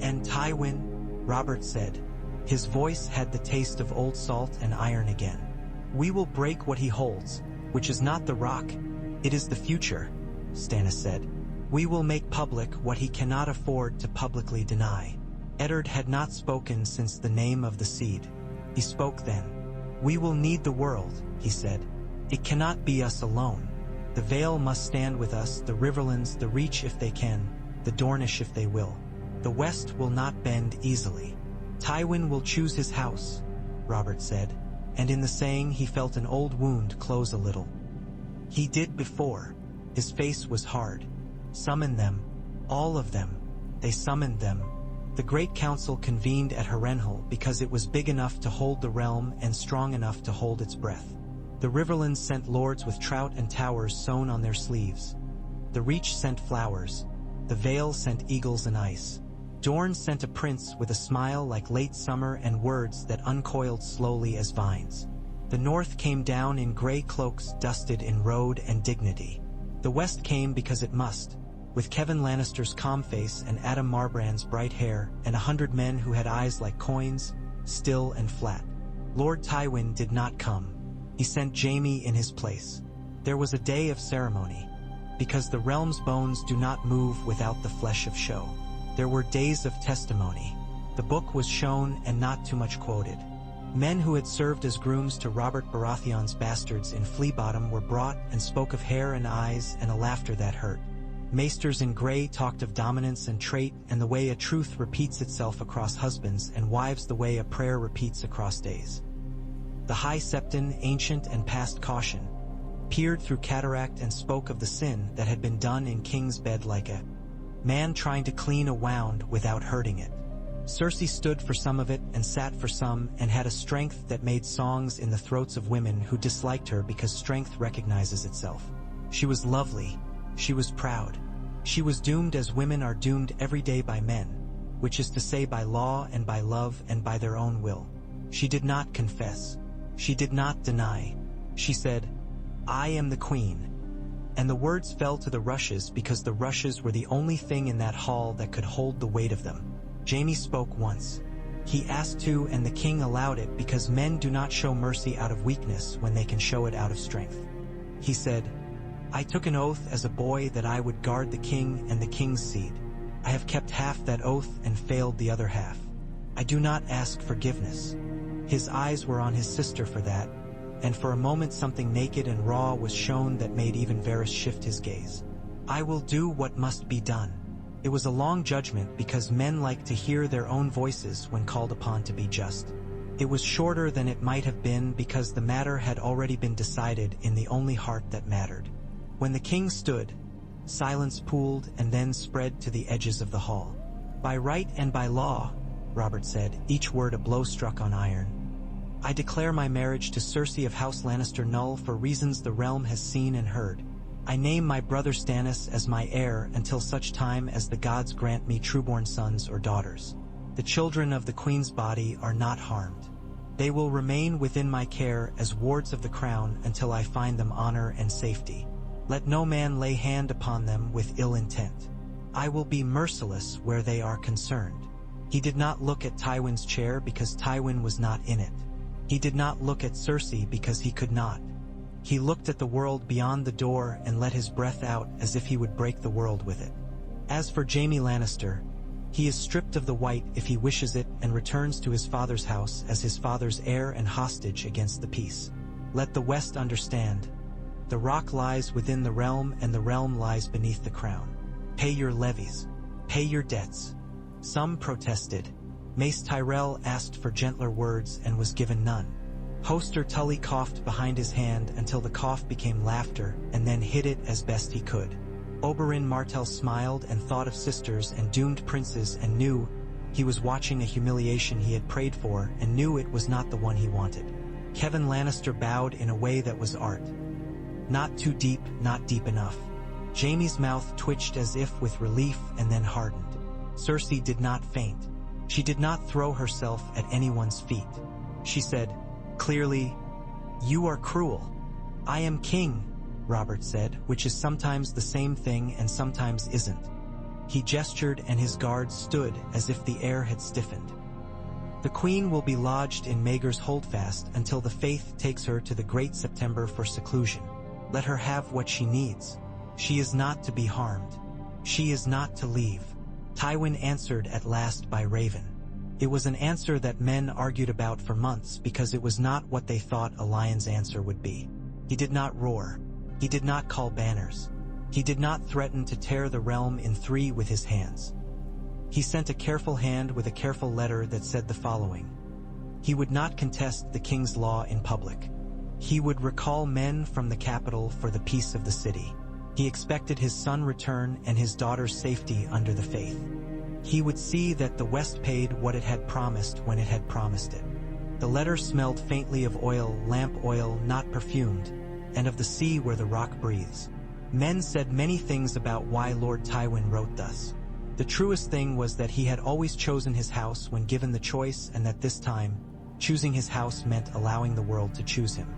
And Tywin, Robert said. His voice had the taste of old salt and iron again. We will break what he holds, which is not the rock. It is the future, Stannis said. We will make public what he cannot afford to publicly deny. Eddard had not spoken since the name of the seed. He spoke then. We will need the world, he said. It cannot be us alone. The Vale must stand with us, the Riverlands, the Reach if they can, the Dornish if they will. The West will not bend easily. Tywin will choose his house, Robert said, and in the saying he felt an old wound close a little. He did before. His face was hard. Summon them, all of them. They summoned them. The Great Council convened at Harrenhal because it was big enough to hold the realm and strong enough to hold its breath. The Riverlands sent lords with trout and towers sewn on their sleeves. The Reach sent flowers. The Vale sent eagles and ice. Dorne sent a prince with a smile like late summer and words that uncoiled slowly as vines. The North came down in gray cloaks dusted in road and dignity. The West came because it must, with Kevan Lannister's calm face and Adam Marbrand's bright hair and 100 men who had eyes like coins, still and flat. Lord Tywin did not come. He sent Jaime in his place. There was a day of ceremony, because the realm's bones do not move without the flesh of show. There were days of testimony. The book was shown and not too much quoted. Men who had served as grooms to Robert Baratheon's bastards in Flea Bottom were brought and spoke of hair and eyes and a laughter that hurt. Maesters in gray talked of dominance and trait and the way a truth repeats itself across husbands and wives, the way a prayer repeats across days. The High Septon, ancient and past caution, peered through cataract and spoke of the sin that had been done in King's bed like a man trying to clean a wound without hurting it. Cersei stood for some of it and sat for some and had a strength that made songs in the throats of women who disliked her because strength recognizes itself. She was lovely. She was proud. She was doomed as women are doomed every day by men, which is to say by law and by love and by their own will. She did not confess. She did not deny. She said, I am the queen. And the words fell to the rushes because the rushes were the only thing in that hall that could hold the weight of them. Jaime spoke once. He asked to, and the king allowed it because men do not show mercy out of weakness when they can show it out of strength. He said, I took an oath as a boy that I would guard the king and the king's seed. I have kept half that oath and failed the other half. I do not ask forgiveness. His eyes were on his sister for that, and for a moment something naked and raw was shown that made even Varys shift his gaze. I will do what must be done. It was a long judgment because men like to hear their own voices when called upon to be just. It was shorter than it might have been because the matter had already been decided in the only heart that mattered. When the king stood, silence pooled and then spread to the edges of the hall. By right and by law, Robert said, each word a blow struck on iron. I declare my marriage to Cersei of House Lannister null for reasons the realm has seen and heard. I name my brother Stannis as my heir until such time as the gods grant me trueborn sons or daughters. The children of the queen's body are not harmed. They will remain within my care as wards of the crown until I find them honor and safety. Let no man lay hand upon them with ill intent. I will be merciless where they are concerned. He did not look at Tywin's chair because Tywin was not in it. He did not look at Cersei because he could not. He looked at the world beyond the door and let his breath out as if he would break the world with it. As for Jaime Lannister, he is stripped of the white if he wishes it and returns to his father's house as his father's heir and hostage against the peace. Let the West understand. The rock lies within the realm and the realm lies beneath the crown. Pay your levies. Pay your debts. Some protested. Mace Tyrell asked for gentler words and was given none. Hoster Tully coughed behind his hand until the cough became laughter and then hid it as best he could. Oberyn Martell smiled and thought of sisters and doomed princes and knew he was watching a humiliation he had prayed for and knew it was not the one he wanted. Kevan Lannister bowed in a way that was art. Not too deep, not deep enough. Jaime's mouth twitched as if with relief and then hardened. Cersei did not faint. She did not throw herself at anyone's feet. She said, clearly, "You are cruel. "I am king," Robert said, which is sometimes the same thing and sometimes isn't. He gestured and his guards stood as if the air had stiffened. "The queen will be lodged in Maegor's holdfast until the faith takes her to the Great September for seclusion. Let her have what she needs. She is not to be harmed. She is not to leave." Tywin answered at last by raven. It was an answer that men argued about for months because it was not what they thought a lion's answer would be. He did not roar. He did not call banners. He did not threaten to tear the realm in three with his hands. He sent a careful hand with a careful letter that said the following. He would not contest the king's law in public. He would recall men from the capital for the peace of the city. He expected his son return and his daughter's safety under the faith. He would see that the West paid what it had promised when it had promised it. The letter smelled faintly of oil, lamp oil not perfumed, and of the sea where the rock breathes. Men said many things about why Lord Tywin wrote thus. The truest thing was that he had always chosen his house when given the choice, and that this time, choosing his house meant allowing the world to choose him.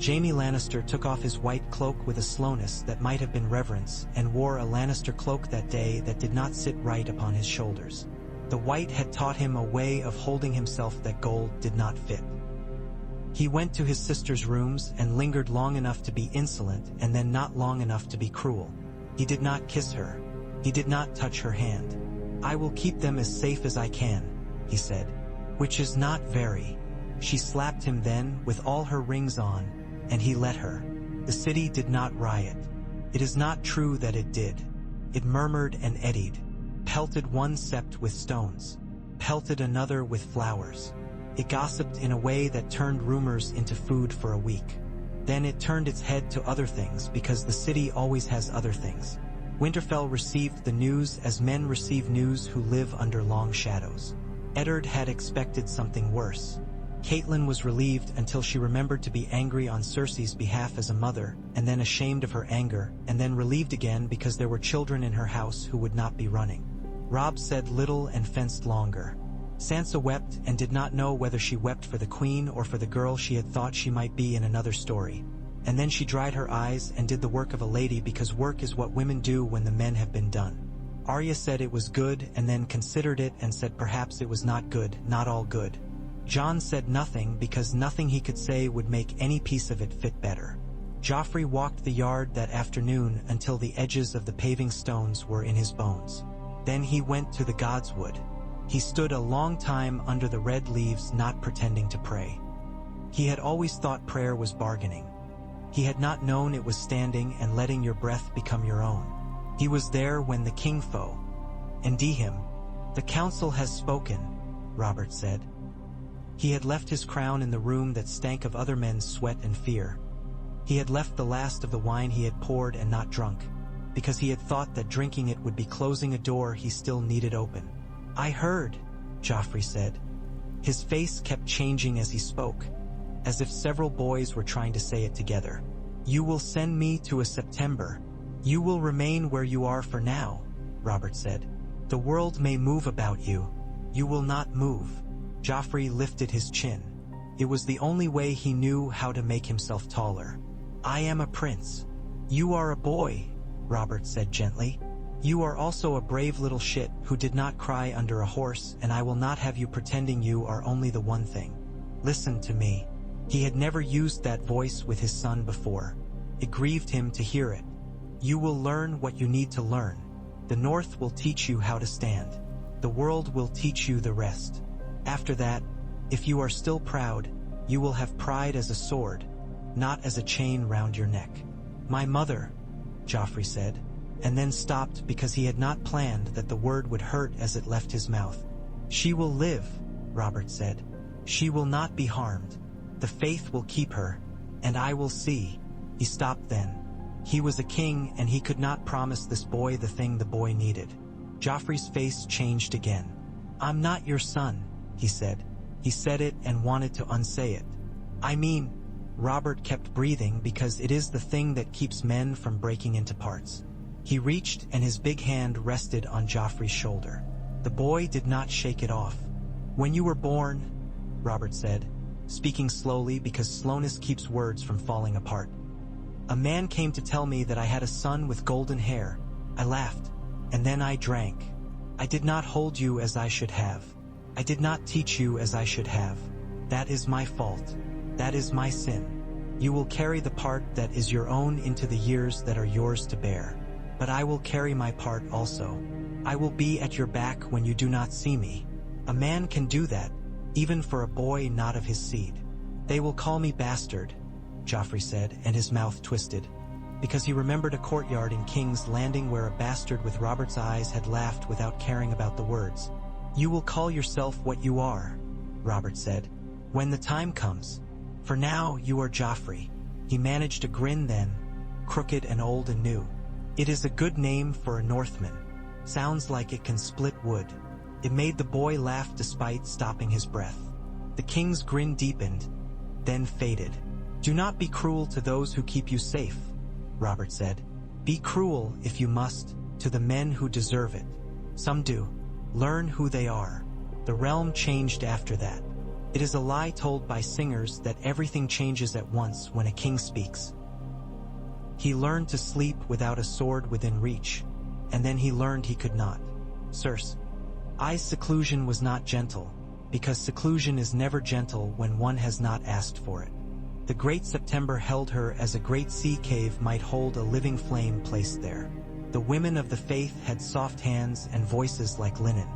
Jaime Lannister took off his white cloak with a slowness that might have been reverence, and wore a Lannister cloak that day that did not sit right upon his shoulders. The white had taught him a way of holding himself that gold did not fit. He went to his sister's rooms and lingered long enough to be insolent and then not long enough to be cruel. He did not kiss her. He did not touch her hand. "I will keep them as safe as I can," he said. "Which is not very." She slapped him then, with all her rings on, and he let her. The city did not riot. It is not true that it did. It murmured and eddied, pelted one sept with stones, pelted another with flowers. It gossiped in a way that turned rumors into food for a week. Then it turned its head to other things because the city always has other things. Winterfell received the news as men receive news who live under long shadows. Eddard had expected something worse. Catelyn was relieved until she remembered to be angry on Cersei's behalf as a mother, and then ashamed of her anger, and then relieved again because there were children in her house who would not be running. Robb said little and fenced longer. Sansa wept and did not know whether she wept for the queen or for the girl she had thought she might be in another story. And then she dried her eyes and did the work of a lady because work is what women do when the men have been done. Arya said it was good and then considered it and said perhaps it was not good, not all good. Jon said nothing because nothing he could say would make any piece of it fit better. Joffrey walked the yard that afternoon until the edges of the paving stones were in his bones. Then he went to the Godswood. He stood a long time under the red leaves, not pretending to pray. He had always thought prayer was bargaining. He had not known it was standing and letting your breath become your own. He was there when the king foe. Endihim. "The council has spoken," Robert said. He had left his crown in the room that stank of other men's sweat and fear. He had left the last of the wine he had poured and not drunk, because he had thought that drinking it would be closing a door he still needed open. "I heard," Joffrey said. His face kept changing as he spoke, as if several boys were trying to say it together. "You will send me to a September. You will remain where you are for now," Robert said. "The world may move about you. You will not move." Joffrey lifted his chin. It was the only way he knew how to make himself taller. "I am a prince. You are a boy," Robert said gently. "You are also a brave little shit who did not cry under a horse, and I will not have you pretending you are only the one thing. Listen to me." He had never used that voice with his son before. It grieved him to hear it. "You will learn what you need to learn. The North will teach you how to stand. The world will teach you the rest. After that, if you are still proud, you will have pride as a sword, not as a chain round your neck." "My mother," Joffrey said, and then stopped because he had not planned that the word would hurt as it left his mouth. "She will live," Robert said. "She will not be harmed. The faith will keep her, and I will see." He stopped then. He was a king, and he could not promise this boy the thing the boy needed. Joffrey's face changed again. "I'm not your son," he said. He said it and wanted to unsay it. "I mean," Robert kept breathing because it is the thing that keeps men from breaking into parts. He reached and his big hand rested on Joffrey's shoulder. The boy did not shake it off. "When you were born," Robert said, speaking slowly because slowness keeps words from falling apart. A man came to tell me that I had a son with golden hair. I laughed, and then I drank. I did not hold you as I should have. I did not teach you as I should have. That is my fault. That is my sin. You will carry the part that is your own into the years that are yours to bear. But I will carry my part also. I will be at your back when you do not see me. A man can do that, even for a boy not of his seed. They will call me bastard, Joffrey said, and his mouth twisted, because he remembered a courtyard in King's Landing where a bastard with Robert's eyes had laughed without caring about the words. You will call yourself what you are, Robert said, when the time comes. For now, you are Joffrey. He managed a grin then, crooked and old and new. It is a good name for a Northman. Sounds like it can split wood. It made the boy laugh despite stopping his breath. The king's grin deepened, then faded. Do not be cruel to those who keep you safe, Robert said. Be cruel, if you must, to the men who deserve it. Some do. Learn who they are. The realm changed after that. It is a lie told by singers that everything changes at once when a king speaks. He learned to sleep without a sword within reach, and then he learned he could not. Cersei's seclusion was not gentle, because seclusion is never gentle when one has not asked for it. The great September held her as a great sea cave might hold a living flame placed there. The women of the faith had soft hands and voices like linen.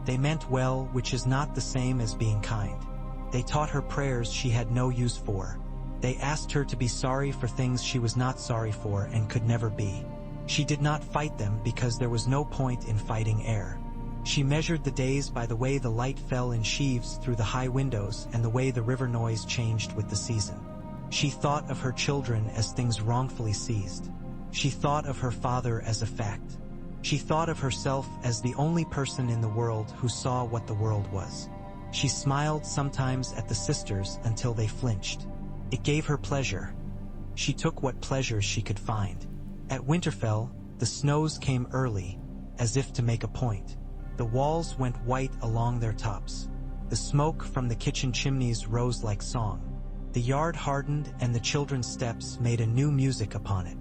They meant well, which is not the same as being kind. They taught her prayers she had no use for. They asked her to be sorry for things she was not sorry for and could never be. She did not fight them because there was no point in fighting air. She measured the days by the way the light fell in sheaves through the high windows and the way the river noise changed with the season. She thought of her children as things wrongfully seized. She thought of her father as a fact. She thought of herself as the only person in the world who saw what the world was. She smiled sometimes at the sisters until they flinched. It gave her pleasure. She took what pleasures she could find. At Winterfell, the snows came early, as if to make a point. The walls went white along their tops. The smoke from the kitchen chimneys rose like song. The yard hardened and the children's steps made a new music upon it.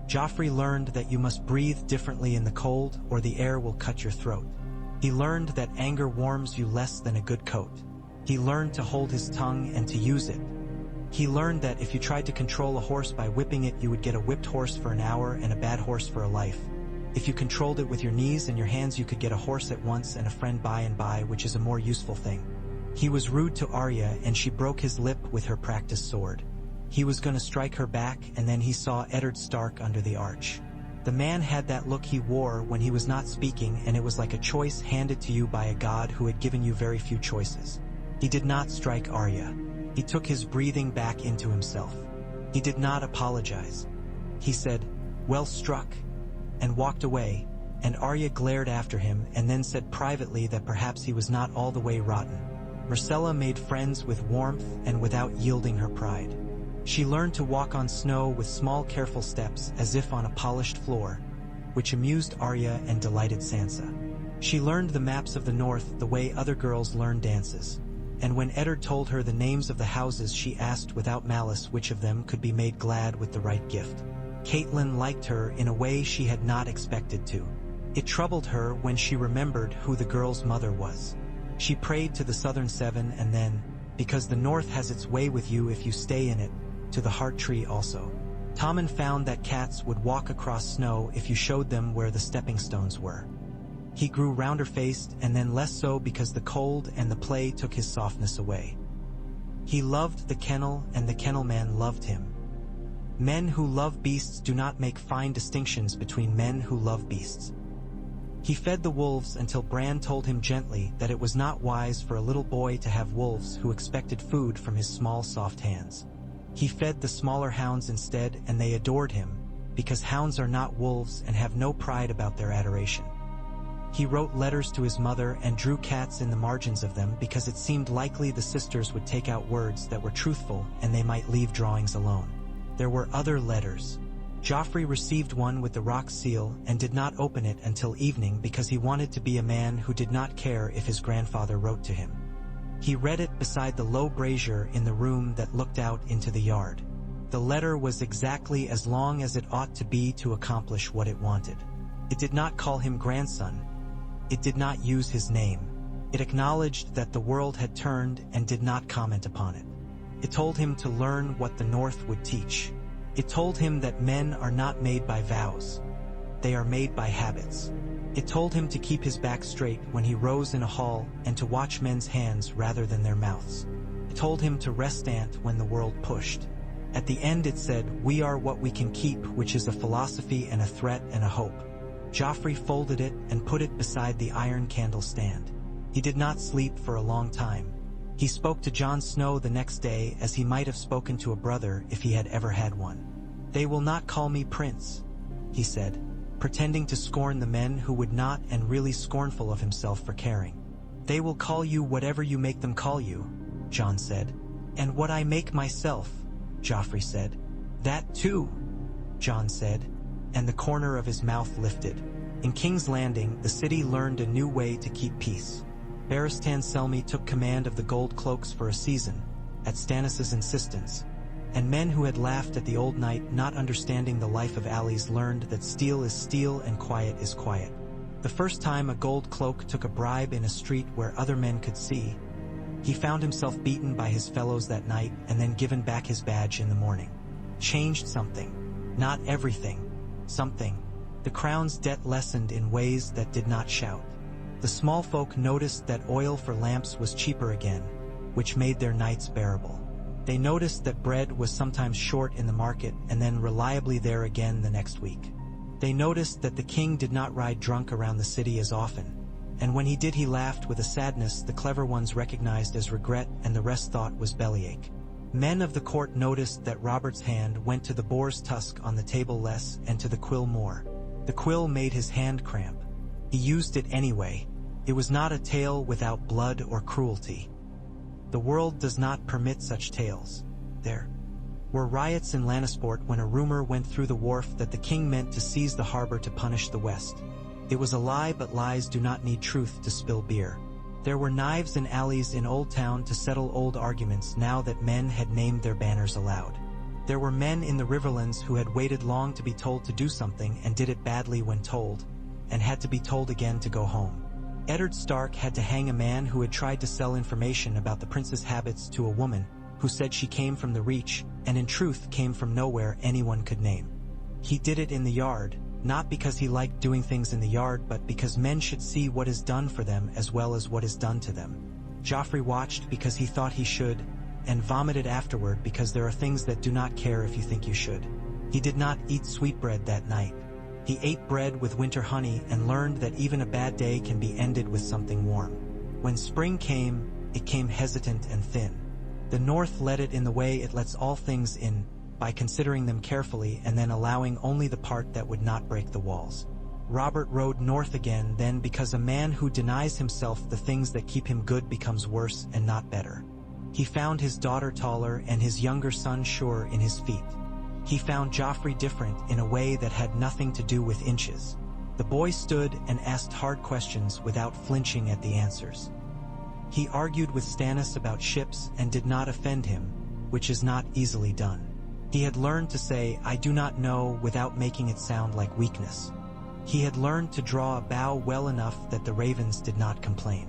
Joffrey learned that you must breathe differently in the cold or the air will cut your throat. He learned that anger warms you less than a good coat. He learned to hold his tongue and to use it. He learned that if you tried to control a horse by whipping it, you would get a whipped horse for an hour and a bad horse for a life. If you controlled it with your knees and your hands, you could get a horse at once and a friend by and by, which is a more useful thing. He was rude to Arya and she broke his lip with her practiced sword. He was going to strike her back and then he saw Eddard Stark under the arch. The man had that look he wore when he was not speaking, and it was like a choice handed to you by a god who had given you very few choices. He did not strike Arya. He took his breathing back into himself. He did not apologize. He said, "Well struck," and walked away, and Arya glared after him and then said privately that perhaps he was not all the way rotten. Myrcella made friends with warmth and without yielding her pride. She learned to walk on snow with small careful steps as if on a polished floor, which amused Arya and delighted Sansa. She learned the maps of the north the way other girls learn dances. And when Eddard told her the names of the houses, she asked without malice which of them could be made glad with the right gift. Catelyn liked her in a way she had not expected to. It troubled her when she remembered who the girl's mother was. She prayed to the Southern Seven and then, because the North has its way with you if you stay in it, to the Heart Tree also. Tommen found that cats would walk across snow if you showed them where the stepping stones were. He grew rounder-faced and then less so because the cold and the play took his softness away. He loved the kennel and the kennel man loved him. Men who love beasts do not make fine distinctions between men who love beasts. He fed the wolves until Bran told him gently that it was not wise for a little boy to have wolves who expected food from his small soft hands. He fed the smaller hounds instead, and they adored him, because hounds are not wolves and have no pride about their adoration. He wrote letters to his mother and drew cats in the margins of them because it seemed likely the sisters would take out words that were truthful and they might leave drawings alone. There were other letters. Joffrey received one with the rock seal and did not open it until evening because he wanted to be a man who did not care if his grandfather wrote to him. He read it beside the low brazier in the room that looked out into the yard. The letter was exactly as long as it ought to be to accomplish what it wanted. It did not call him grandson. It did not use his name. It acknowledged that the world had turned and did not comment upon it. It told him to learn what the North would teach. It told him that men are not made by vows. They are made by habits. It told him to keep his back straight when he rose in a hall and to watch men's hands rather than their mouths. It told him to restant when the world pushed. At the end it said, "We are what we can keep," which is a philosophy and a threat and a hope. Joffrey folded it and put it beside the iron candle stand. He did not sleep for a long time. He spoke to Jon Snow the next day as he might have spoken to a brother if he had ever had one. "They will not call me prince," he said, pretending to scorn the men who would not and really scornful of himself for caring. "They will call you whatever you make them call you," Jon said. "And what I make myself," Joffrey said. "That too," Jon said, and the corner of his mouth lifted. In King's Landing, the city learned a new way to keep peace. Barristan Selmy took command of the Gold Cloaks for a season, at Stannis' insistence, and men who had laughed at the old knight not understanding the life of alleys learned that steel is steel and quiet is quiet. The first time a gold cloak took a bribe in a street where other men could see, he found himself beaten by his fellows that night and then given back his badge in the morning. Changed something. Not everything. Something. The crown's debt lessened in ways that did not shout. The small folk noticed that oil for lamps was cheaper again, which made their nights bearable. They noticed that bread was sometimes short in the market and then reliably there again the next week. They noticed that the king did not ride drunk around the city as often, and when he did he laughed with a sadness the clever ones recognized as regret and the rest thought was bellyache. Men of the court noticed that Robert's hand went to the boar's tusk on the table less and to the quill more. The quill made his hand cramp. He used it anyway. It was not a tale without blood or cruelty. The world does not permit such tales. There were riots in Lannisport when a rumor went through the wharf that the king meant to seize the harbor to punish the West. It was a lie, but lies do not need truth to spill beer. There were knives in alleys in Old Town to settle old arguments now that men had named their banners aloud. There were men in the Riverlands who had waited long to be told to do something and did it badly when told, and had to be told again to go home. Eddard Stark had to hang a man who had tried to sell information about the prince's habits to a woman who said she came from the Reach and in truth came from nowhere anyone could name. He did it in the yard, not because he liked doing things in the yard but because men should see what is done for them as well as what is done to them. Joffrey watched because he thought he should, and vomited afterward because there are things that do not care if you think you should. He did not eat sweetbread that night. He ate bread with winter honey and learned that even a bad day can be ended with something warm. When spring came, it came hesitant and thin. The North let it in the way it lets all things in, by considering them carefully and then allowing only the part that would not break the walls. Robert rode north again then because a man who denies himself the things that keep him good becomes worse and not better. He found his daughter taller and his younger son sure in his feet. He found Joffrey different in a way that had nothing to do with inches. The boy stood and asked hard questions without flinching at the answers. He argued with Stannis about ships and did not offend him, which is not easily done. He had learned to say, "I do not know," without making it sound like weakness. He had learned to draw a bow well enough that the ravens did not complain.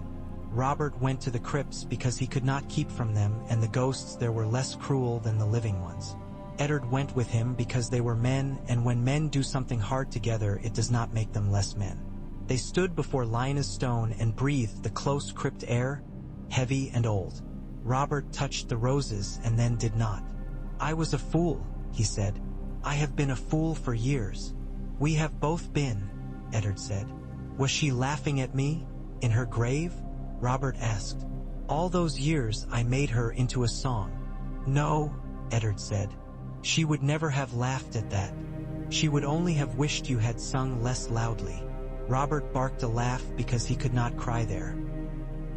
Robert went to the crypts because he could not keep from them and the ghosts there were less cruel than the living ones. Eddard went with him because they were men, and when men do something hard together it does not make them less men. They stood before Lynna's stone and breathed the close crypt air, heavy and old. Robert touched the roses and then did not. "I was a fool," he said. "I have been a fool for years." "We have both been," Eddard said. "Was she laughing at me? In her grave?" Robert asked. "All those years I made her into a song." "No," Eddard said. "She would never have laughed at that. She would only have wished you had sung less loudly." Robert barked a laugh because he could not cry there.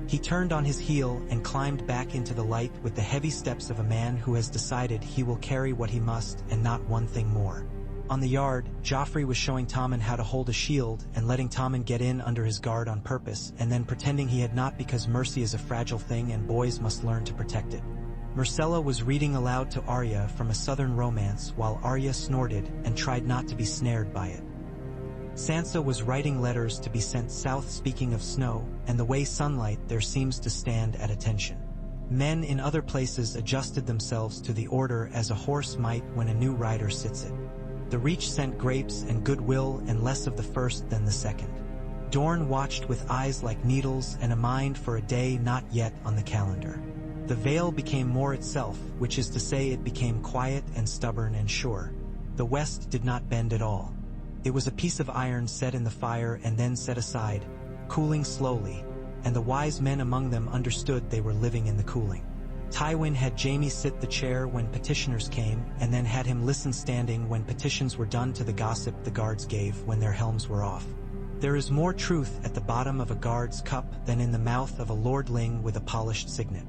He turned on his heel and climbed back into the light with the heavy steps of a man who has decided he will carry what he must and not one thing more. On the yard, Joffrey was showing Tommen how to hold a shield and letting Tommen get in under his guard on purpose and then pretending he had not because mercy is a fragile thing and boys must learn to protect it. Myrcella was reading aloud to Arya from a southern romance while Arya snorted and tried not to be snared by it. Sansa was writing letters to be sent south, speaking of snow and the way sunlight there seems to stand at attention. Men in other places adjusted themselves to the order as a horse might when a new rider sits it. The Reach sent grapes and goodwill and less of the first than the second. Dorne watched with eyes like needles and a mind for a day not yet on the calendar. The Vale became more itself, which is to say it became quiet and stubborn and sure. The West did not bend at all. It was a piece of iron set in the fire and then set aside, cooling slowly, and the wise men among them understood they were living in the cooling. Tywin had Jaime sit the chair when petitioners came and then had him listen standing when petitions were done to the gossip the guards gave when their helms were off. There is more truth at the bottom of a guard's cup than in the mouth of a lordling with a polished signet.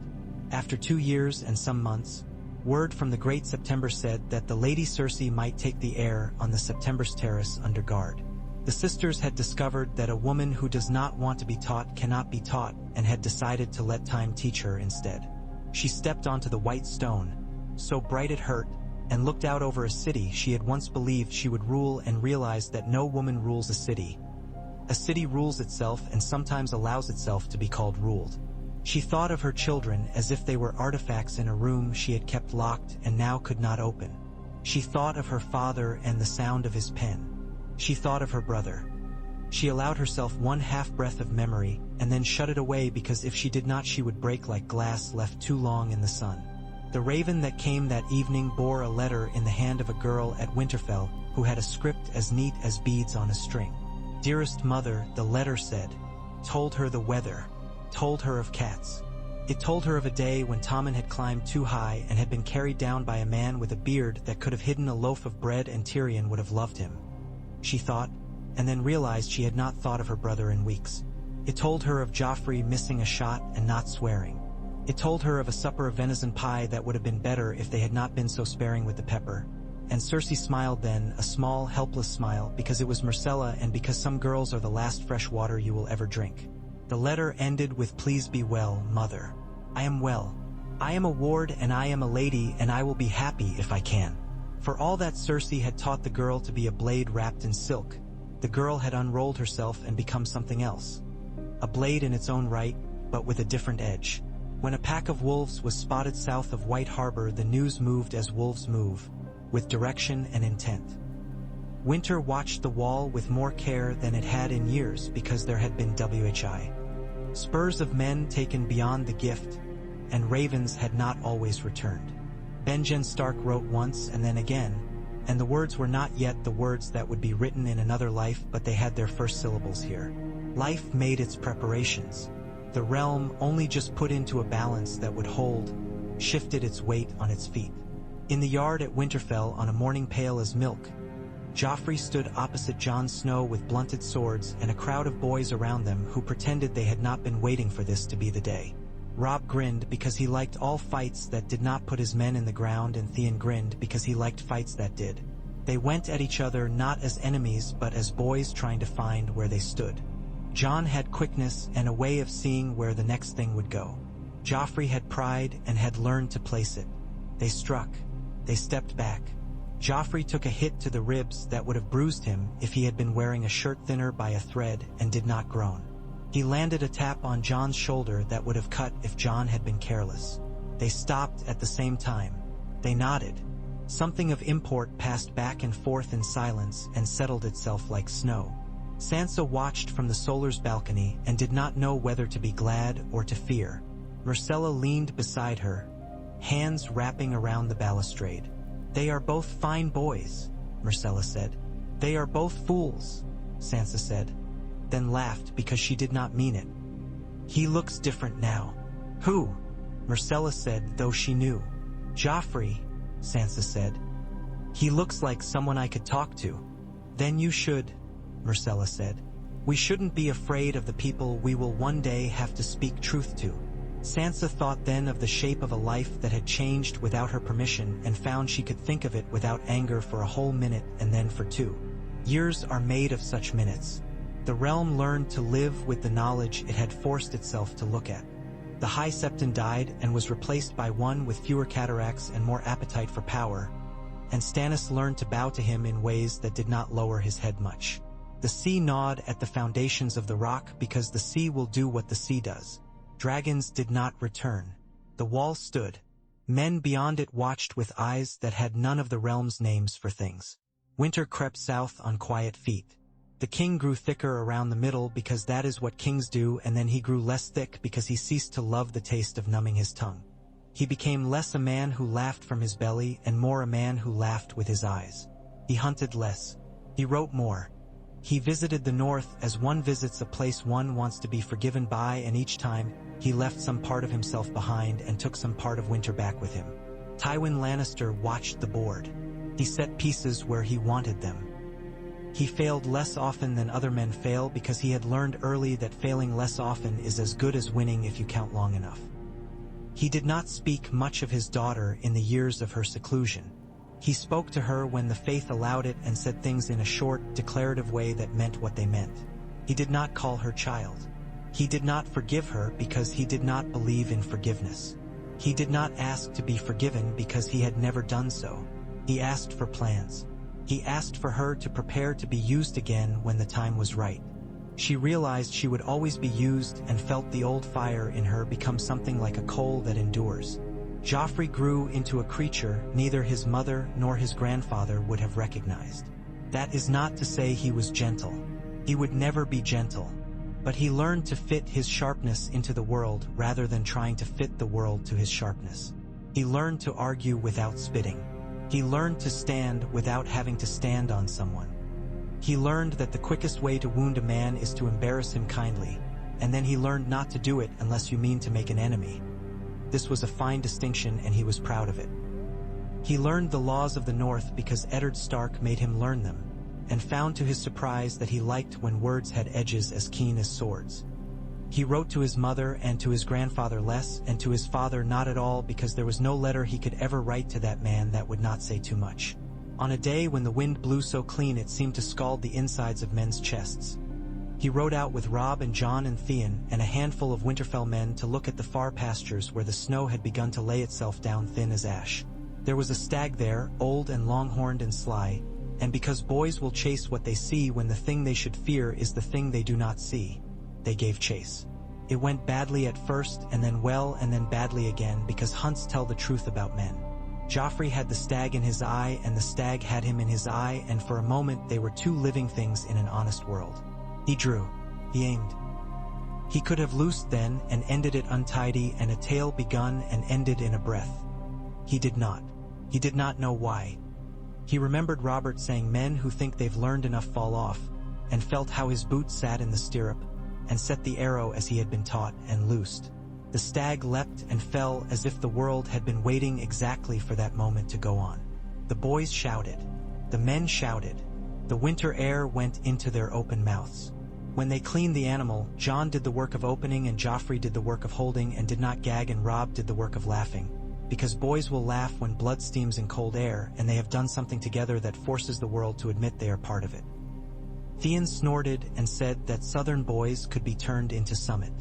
After 2 years and some months, word from the Great September said that the Lady Cersei might take the air on the September's terrace under guard. The sisters had discovered that a woman who does not want to be taught cannot be taught and had decided to let time teach her instead. She stepped onto the white stone, so bright it hurt, and looked out over a city she had once believed she would rule and realized that no woman rules a city. A city rules itself and sometimes allows itself to be called ruled. She thought of her children as if they were artifacts in a room she had kept locked and now could not open. She thought of her father and the sound of his pen. She thought of her brother. She allowed herself one half-breath of memory and then shut it away because if she did not she would break like glass left too long in the sun. The raven that came that evening bore a letter in the hand of a girl at Winterfell who had a script as neat as beads on a string. Dearest mother, the letter said, told her the weather, told her of cats. It told her of a day when Tommen had climbed too high and had been carried down by a man with a beard that could have hidden a loaf of bread and Tyrion would have loved him. She thought, and then realized she had not thought of her brother in weeks. It told her of Joffrey missing a shot and not swearing. It told her of a supper of venison pie that would have been better if they had not been so sparing with the pepper. And Cersei smiled then, a small, helpless smile, because it was Myrcella and because some girls are the last fresh water you will ever drink. The letter ended with, please be well, mother. I am well. I am a ward and I am a lady and I will be happy if I can. For all that Cersei had taught the girl to be a blade wrapped in silk, the girl had unrolled herself and become something else. A blade in its own right, but with a different edge. When a pack of wolves was spotted south of White Harbor, the news moved as wolves move, with direction and intent. Winter watched the wall with more care than it had in years because there had been WHI. Spurs of men taken beyond the gift, and ravens had not always returned. Benjen Stark wrote once and then again, and the words were not yet the words that would be written in another life, but they had their first syllables here. Life made its preparations. The realm only just put into a balance that would hold, shifted its weight on its feet. In the yard at Winterfell, on a morning pale as milk, Joffrey stood opposite Jon Snow with blunted swords and a crowd of boys around them who pretended they had not been waiting for this to be the day. Robb grinned because he liked all fights that did not put his men in the ground, and Theon grinned because he liked fights that did. They went at each other not as enemies but as boys trying to find where they stood. Jon had quickness and a way of seeing where the next thing would go. Joffrey had pride and had learned to place it. They struck. They stepped back. Joffrey took a hit to the ribs that would have bruised him if he had been wearing a shirt thinner by a thread and did not groan. He landed a tap on Jon's shoulder that would have cut if Jon had been careless. They stopped at the same time. They nodded. Something of import passed back and forth in silence and settled itself like snow. Sansa watched from the Solar's balcony and did not know whether to be glad or to fear. Myrcella leaned beside her, hands wrapping around the balustrade. They are both fine boys, Myrcella said. They are both fools, Sansa said, then laughed because she did not mean it. He looks different now. Who? Myrcella said, though she knew. Joffrey, Sansa said. He looks like someone I could talk to. Then you should, Myrcella said. We shouldn't be afraid of the people we will one day have to speak truth to. Sansa thought then of the shape of a life that had changed without her permission and found she could think of it without anger for a whole minute and then for 2. Years are made of such minutes. The realm learned to live with the knowledge it had forced itself to look at. The High Septon died and was replaced by one with fewer cataracts and more appetite for power, and Stannis learned to bow to him in ways that did not lower his head much. The sea gnawed at the foundations of the rock because the sea will do what the sea does. Dragons did not return. The wall stood. Men beyond it watched with eyes that had none of the realm's names for things. Winter crept south on quiet feet. The king grew thicker around the middle because that is what kings do, and then he grew less thick because he ceased to love the taste of numbing his tongue. He became less a man who laughed from his belly and more a man who laughed with his eyes. He hunted less. He wrote more. He visited the north as one visits a place one wants to be forgiven by, and each time, he left some part of himself behind and took some part of winter back with him. Tywin Lannister watched the board. He set pieces where he wanted them. He failed less often than other men fail because he had learned early that failing less often is as good as winning if you count long enough. He did not speak much of his daughter in the years of her seclusion. He spoke to her when the faith allowed it and said things in a short, declarative way that meant what they meant. He did not call her child. He did not forgive her because he did not believe in forgiveness. He did not ask to be forgiven because he had never done so. He asked for plans. He asked for her to prepare to be used again when the time was right. She realized she would always be used and felt the old fire in her become something like a coal that endures. Joffrey grew into a creature neither his mother nor his grandfather would have recognized. That is not to say he was gentle. He would never be gentle. But he learned to fit his sharpness into the world rather than trying to fit the world to his sharpness. He learned to argue without spitting. He learned to stand without having to stand on someone. He learned that the quickest way to wound a man is to embarrass him kindly, and then he learned not to do it unless you mean to make an enemy. This was a fine distinction, and he was proud of it. He learned the laws of the North because Eddard Stark made him learn them, and found to his surprise that he liked when words had edges as keen as swords. He wrote to his mother and to his grandfather less, and to his father not at all, because there was no letter he could ever write to that man that would not say too much. On a day when the wind blew so clean it seemed to scald the insides of men's chests. He rode out with Robb and Jon and Theon and a handful of Winterfell men to look at the far pastures where the snow had begun to lay itself down thin as ash. There was a stag there, old and long-horned and sly, and because boys will chase what they see when the thing they should fear is the thing they do not see, they gave chase. It went badly at first, and then well, and then badly again, because hunts tell the truth about men. Joffrey had the stag in his eye, and the stag had him in his eye, and for a moment they were two living things in an honest world. He drew. He aimed. He could have loosed then and ended it untidy, and a tale begun and ended in a breath. He did not. He did not know why. He remembered Robert saying men who think they've learned enough fall off, and felt how his boot sat in the stirrup, and set the arrow as he had been taught, and loosed. The stag leapt and fell as if the world had been waiting exactly for that moment to go on. The boys shouted. The men shouted. The winter air went into their open mouths. When they cleaned the animal, Jon did the work of opening and Joffrey did the work of holding and did not gag, and Robb did the work of laughing. Because boys will laugh when blood steams in cold air, and they have done something together that forces the world to admit they are part of it. Theon snorted and said that southern boys could be turned into summit.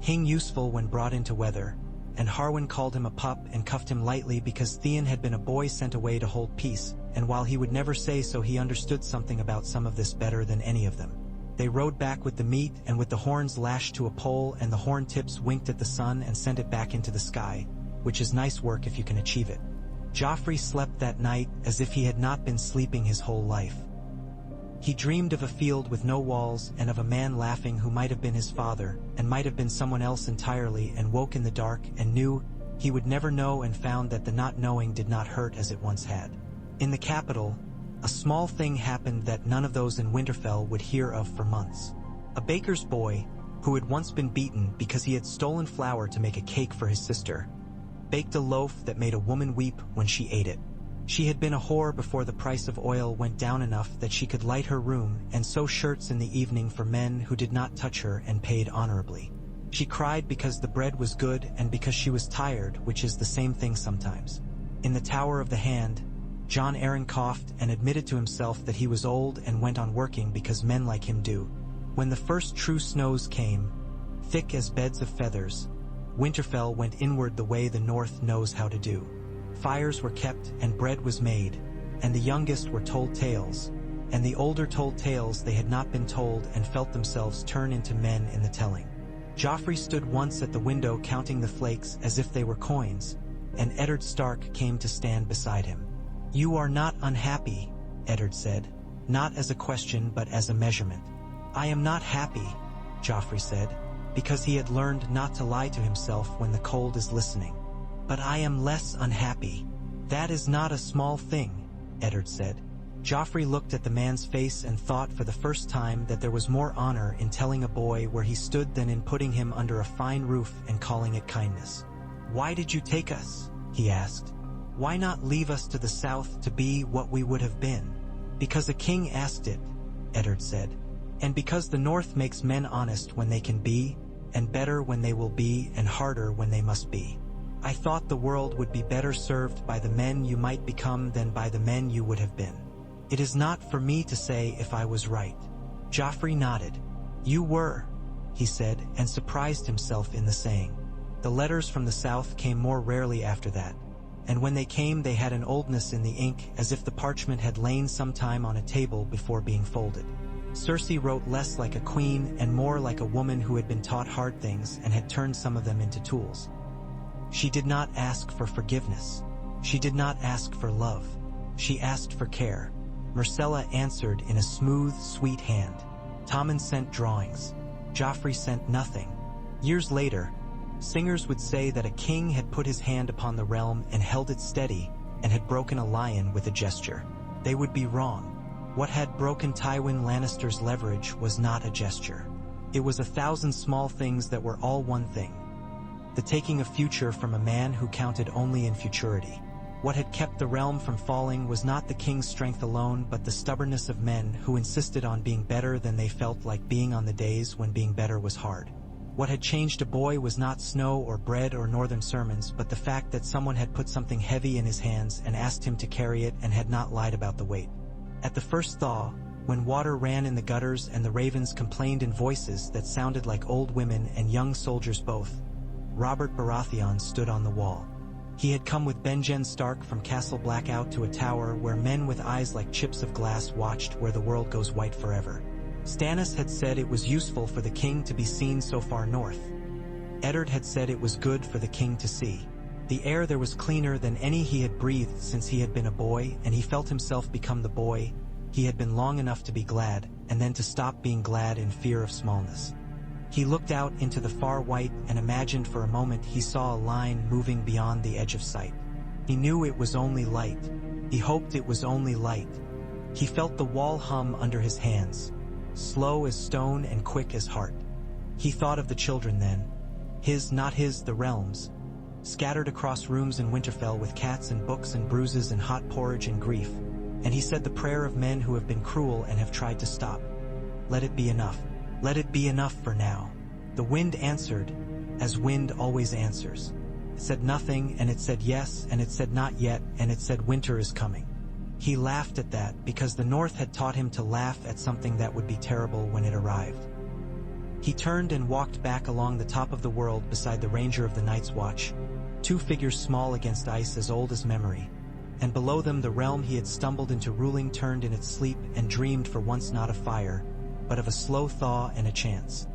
Hing useful when brought into weather, and Harwin called him a pup and cuffed him lightly because Theon had been a boy sent away to hold peace, and while he would never say so, he understood something about some of this better than any of them. They rode back with the meat and with the horns lashed to a pole, and the horn tips winked at the sun and sent it back into the sky, which is nice work if you can achieve it. Joffrey slept that night as if he had not been sleeping his whole life. He dreamed of a field with no walls and of a man laughing who might have been his father and might have been someone else entirely, and woke in the dark and knew he would never know, and found that the not knowing did not hurt as it once had. In the capital, a small thing happened that none of those in Winterfell would hear of for months. A baker's boy, who had once been beaten because he had stolen flour to make a cake for his sister, baked a loaf that made a woman weep when she ate it. She had been a whore before the price of oil went down enough that she could light her room and sew shirts in the evening for men who did not touch her and paid honorably. She cried because the bread was good and because she was tired, which is the same thing sometimes. In the Tower of the Hand, Jon Arryn coughed and admitted to himself that he was old and went on working because men like him do. When the first true snows came, thick as beds of feathers, Winterfell went inward the way the North knows how to do. Fires were kept and bread was made, and the youngest were told tales, and the older told tales they had not been told and felt themselves turn into men in the telling. Joffrey stood once at the window counting the flakes as if they were coins, and Eddard Stark came to stand beside him. "You are not unhappy," Eddard said, not as a question but as a measurement. "I am not happy," Joffrey said, because he had learned not to lie to himself when the cold is listening. "But I am less unhappy." "That is not a small thing," Eddard said. Joffrey looked at the man's face and thought for the first time that there was more honor in telling a boy where he stood than in putting him under a fine roof and calling it kindness. "Why did you take us?" he asked. "Why not leave us to the south to be what we would have been?" "Because a king asked it," Eddard said. "And because the North makes men honest when they can be, and better when they will be, and harder when they must be. I thought the world would be better served by the men you might become than by the men you would have been. It is not for me to say if I was right." Joffrey nodded. "You were," he said, and surprised himself in the saying. The letters from the south came more rarely after that, and when they came they had an oldness in the ink as if the parchment had lain some time on a table before being folded. Cersei wrote less like a queen and more like a woman who had been taught hard things and had turned some of them into tools. She did not ask for forgiveness. She did not ask for love. She asked for care. Myrcella answered in a smooth, sweet hand. Tommen sent drawings. Joffrey sent nothing. Years later, singers would say that a king had put his hand upon the realm and held it steady and had broken a lion with a gesture. They would be wrong. What had broken Tywin Lannister's leverage was not a gesture. It was 1,000 small things that were all one thing. The taking of future from a man who counted only in futurity. What had kept the realm from falling was not the king's strength alone but the stubbornness of men who insisted on being better than they felt like being on the days when being better was hard. What had changed a boy was not snow or bread or northern sermons but the fact that someone had put something heavy in his hands and asked him to carry it and had not lied about the weight. At the first thaw, when water ran in the gutters and the ravens complained in voices that sounded like old women and young soldiers both, Robert Baratheon stood on the wall. He had come with Benjen Stark from Castle Blackout to a tower where men with eyes like chips of glass watched where the world goes white forever. Stannis had said it was useful for the king to be seen so far north. Eddard had said it was good for the king to see. The air there was cleaner than any he had breathed since he had been a boy, and he felt himself become the boy he had been long enough to be glad, and then to stop being glad in fear of smallness. He looked out into the far white and imagined for a moment he saw a line moving beyond the edge of sight. He knew it was only light. He hoped it was only light. He felt the wall hum under his hands, slow as stone and quick as heart. He thought of the children then. His, not his, the realms. Scattered across rooms in Winterfell with cats and books and bruises and hot porridge and grief. And he said the prayer of men who have been cruel and have tried to stop. Let it be enough. Let it be enough for now. The wind answered, as wind always answers. It said nothing, and it said yes, and it said not yet, and it said winter is coming. He laughed at that because the North had taught him to laugh at something that would be terrible when it arrived. He turned and walked back along the top of the world beside the Ranger of the Night's Watch, two figures small against ice as old as memory, and below them the realm he had stumbled into ruling turned in its sleep and dreamed for once not of fire, but of a slow thaw and a chance.